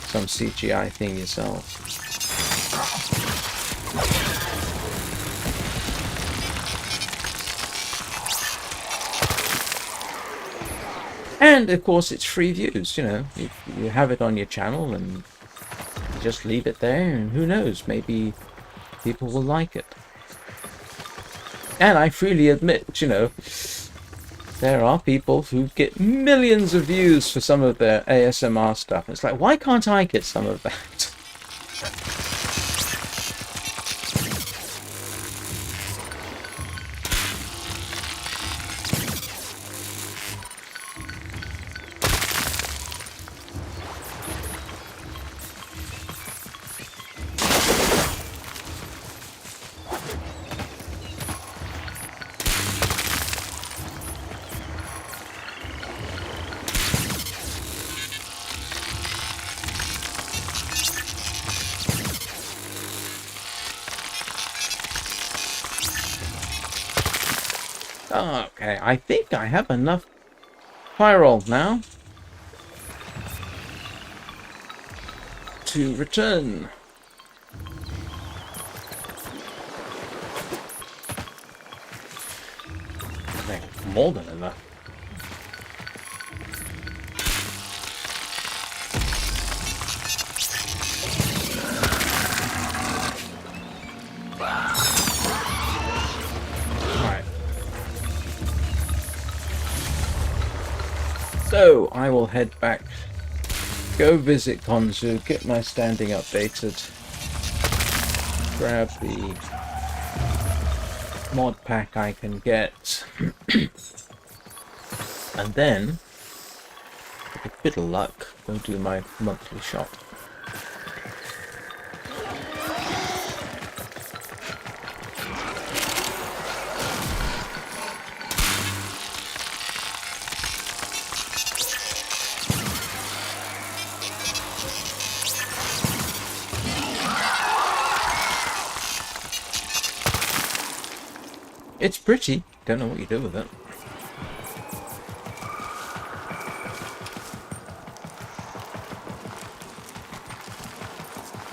some CGI thing yourself. And of course it's free views, you have it on your channel and you just leave it there, and who knows, maybe people will like it. And I freely admit, there are people who get millions of views for some of their ASMR stuff. It's like, why can't I get some of that? Okay, I think I have enough pyrol now to return. I think more than enough. So I will head back, go visit Konzu, get my standing updated, grab the mod pack I can get, and then, with a bit of luck, go do my monthly shop. It's pretty. Don't know what you do with it.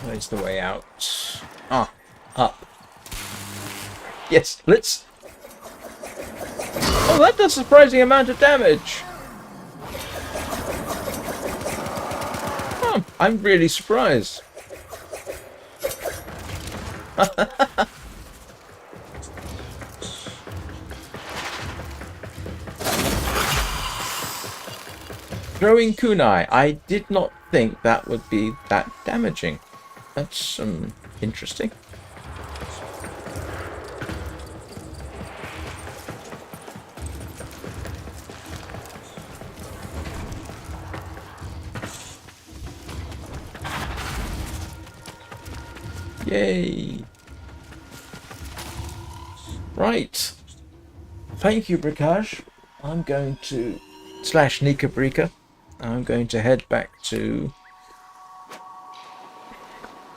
Where's the way out? Ah, up. Yes, let's... Oh, that does a surprising amount of damage. Oh, I'm really surprised. Throwing kunai. I did not think that would be that damaging. That's interesting. Yay! Right. Thank you, Bricage. I'm going to... / Nika Brika. I'm going to head back to...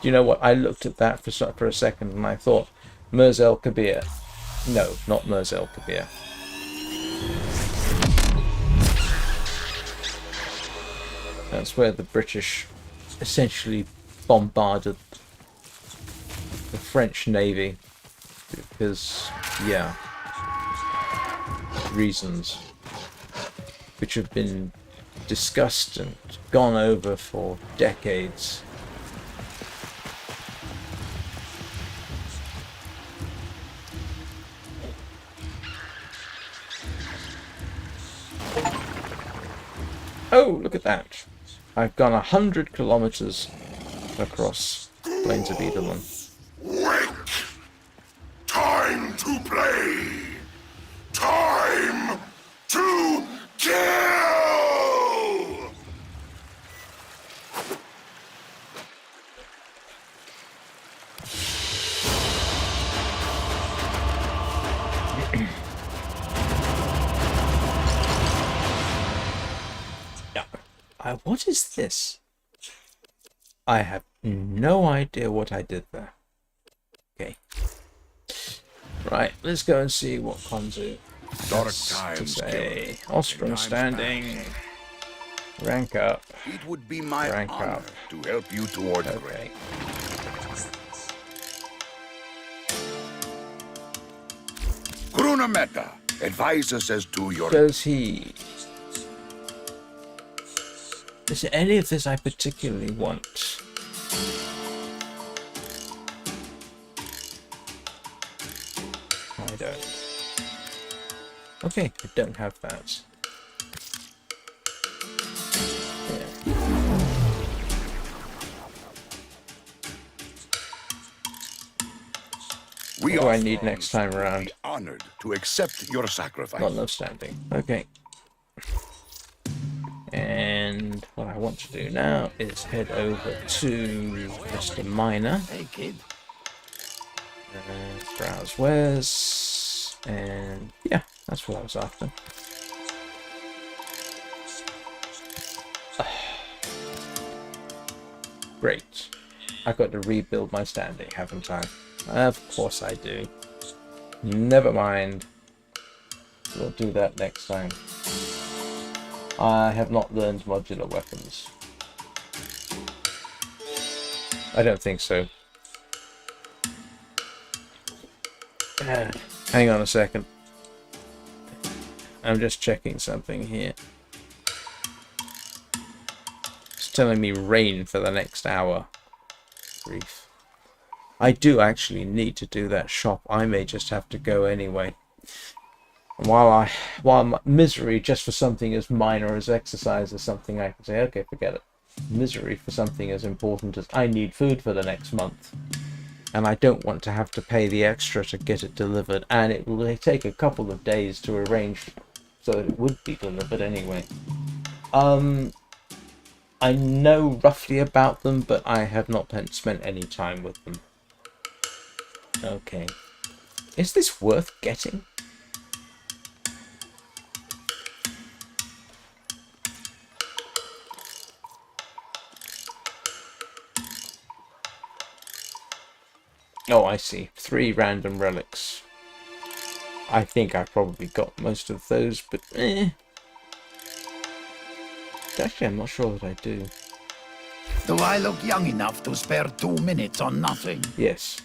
Do you know what? I looked at that for a second and I thought, Merzel Kabir. No, not Merzel Kabir. That's where the British essentially bombarded the French Navy. Because, yeah, reasons which have been discussed and gone over for decades. Oh, look at that. I've gone 100 kilometers across plains of Eidolon. Wake! Time to play! Time to kill! What is this? I have no idea what I did there. Okay. Right, let's go and see what Konzu has to say. Ostron standing. Rank up. It would be my Rank honor up. to help you toward Okay. great. Grunameta, advise us as to your... Does he... Is there any of this I particularly want? I don't. Okay, I don't have that. Yeah. We What do I are need next time around? honored to accept your sacrifice. Not enough standing. Okay. And what I want to do now is head over to Mr. Miner. Hey, kid. Browse wares. And yeah, that's what I was after. Great. I've got to rebuild my standing, haven't I? Of course I do. Never mind. We'll do that next time. I have not learned modular weapons. I don't think so. Hang on a second. I'm just checking something here. It's telling me rain for the next hour. Grief. I do actually need to do that shop. I may just have to go anyway. And while misery just for something as minor as exercise is something I can say, okay, forget it. Misery for something as important as I need food for the next month. And I don't want to have to pay the extra to get it delivered. And it will take a couple of days to arrange so that it would be delivered anyway. I know roughly about them, but I have not spent any time with them. Okay. Is this worth getting? Oh, I see. 3 random relics. I think I probably got most of those, but actually I'm not sure that I do. Do I look young enough to spare 2 minutes on nothing? Yes.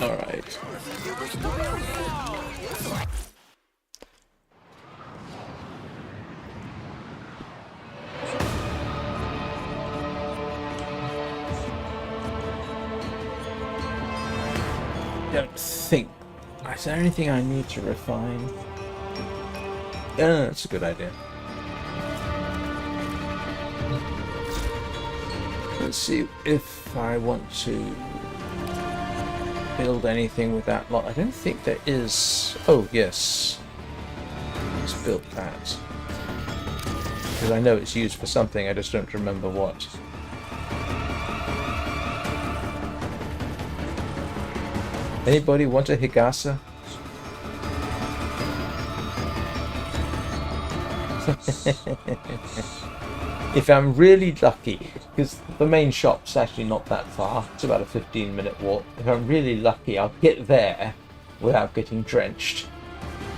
Alright. Don't think. Is there anything I need to refine? Yeah, that's a good idea. Let's see if I want to build anything with that lot. I don't think there is. Oh, yes. Let's build that. Because I know it's used for something, I just don't remember what. Anybody want a Higasa? If I'm really lucky, because the main shop's actually not that far, it's about a 15-minute walk. If I'm really lucky, I'll get there without getting drenched.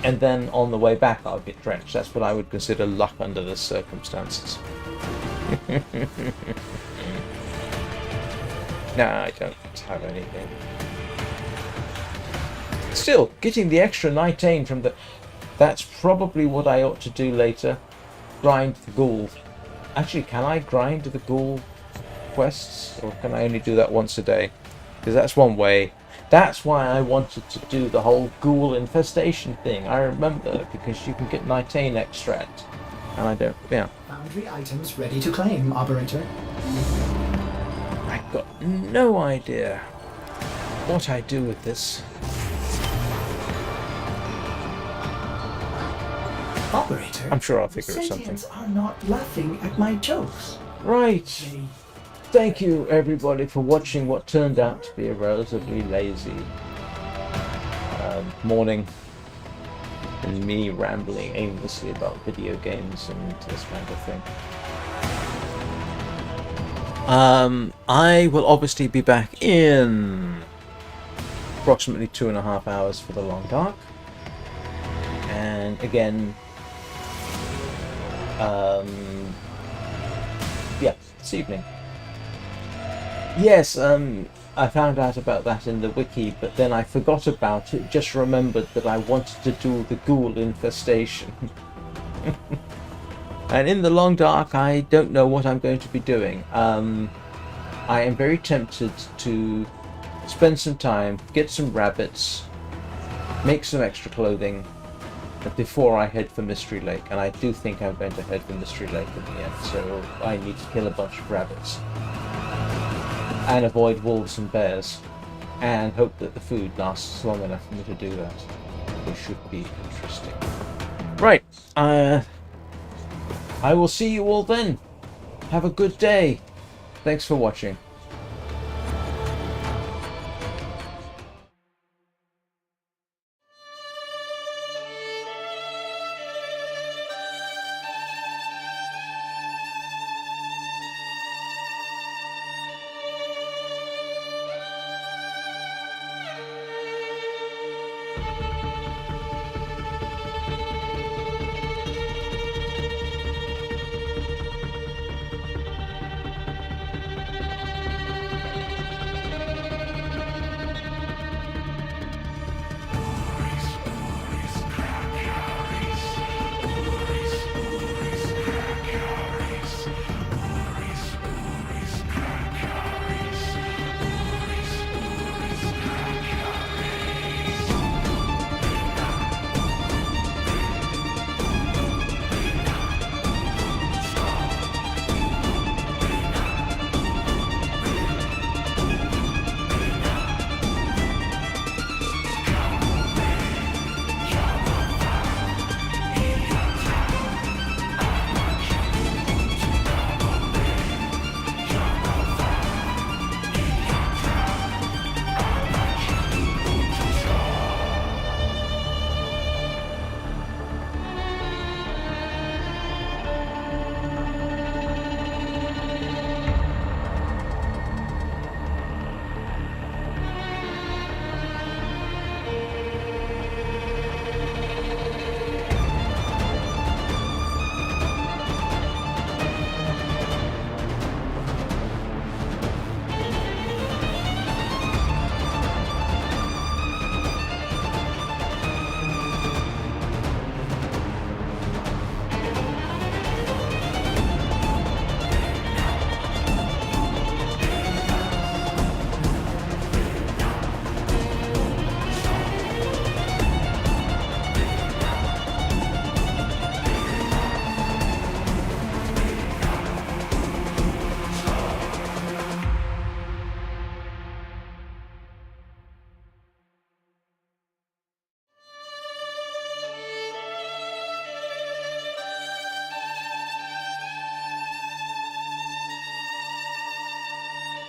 And then on the way back, I'll get drenched. That's what I would consider luck under the circumstances. Nah, I don't have anything. Still, getting the extra Nitain from the... That's probably what I ought to do later. Grind the ghoul. Actually, can I grind the ghoul quests? Or can I only do that once a day? Because that's one way. That's why I wanted to do the whole ghoul infestation thing. I remember, because you can get Nitain extract. And I don't... Yeah. Boundary items ready to claim, Operator. I've got no idea what I do with this. Operator, I'm sure I'll figure out something. sentients are not laughing at my jokes. Right. They... Thank you, everybody, for watching what turned out to be a relatively lazy morning. And me rambling aimlessly about video games and this kind of thing. I will obviously be back in approximately 2.5 hours for the Long Dark. And again, yeah, this evening. Yes, I found out about that in the wiki, but then I forgot about it, just remembered that I wanted to do the ghoul infestation. And in the Long Dark, I don't know what I'm going to be doing. I am very tempted to spend some time, get some rabbits, make some extra clothing, before I head for Mystery Lake. And I do think I'm going to head for Mystery Lake in the end, so I need to kill a bunch of rabbits. And avoid wolves and bears. And hope that the food lasts long enough for me to do that. Which should be interesting. Right. I will see you all then. Have a good day. Thanks for watching.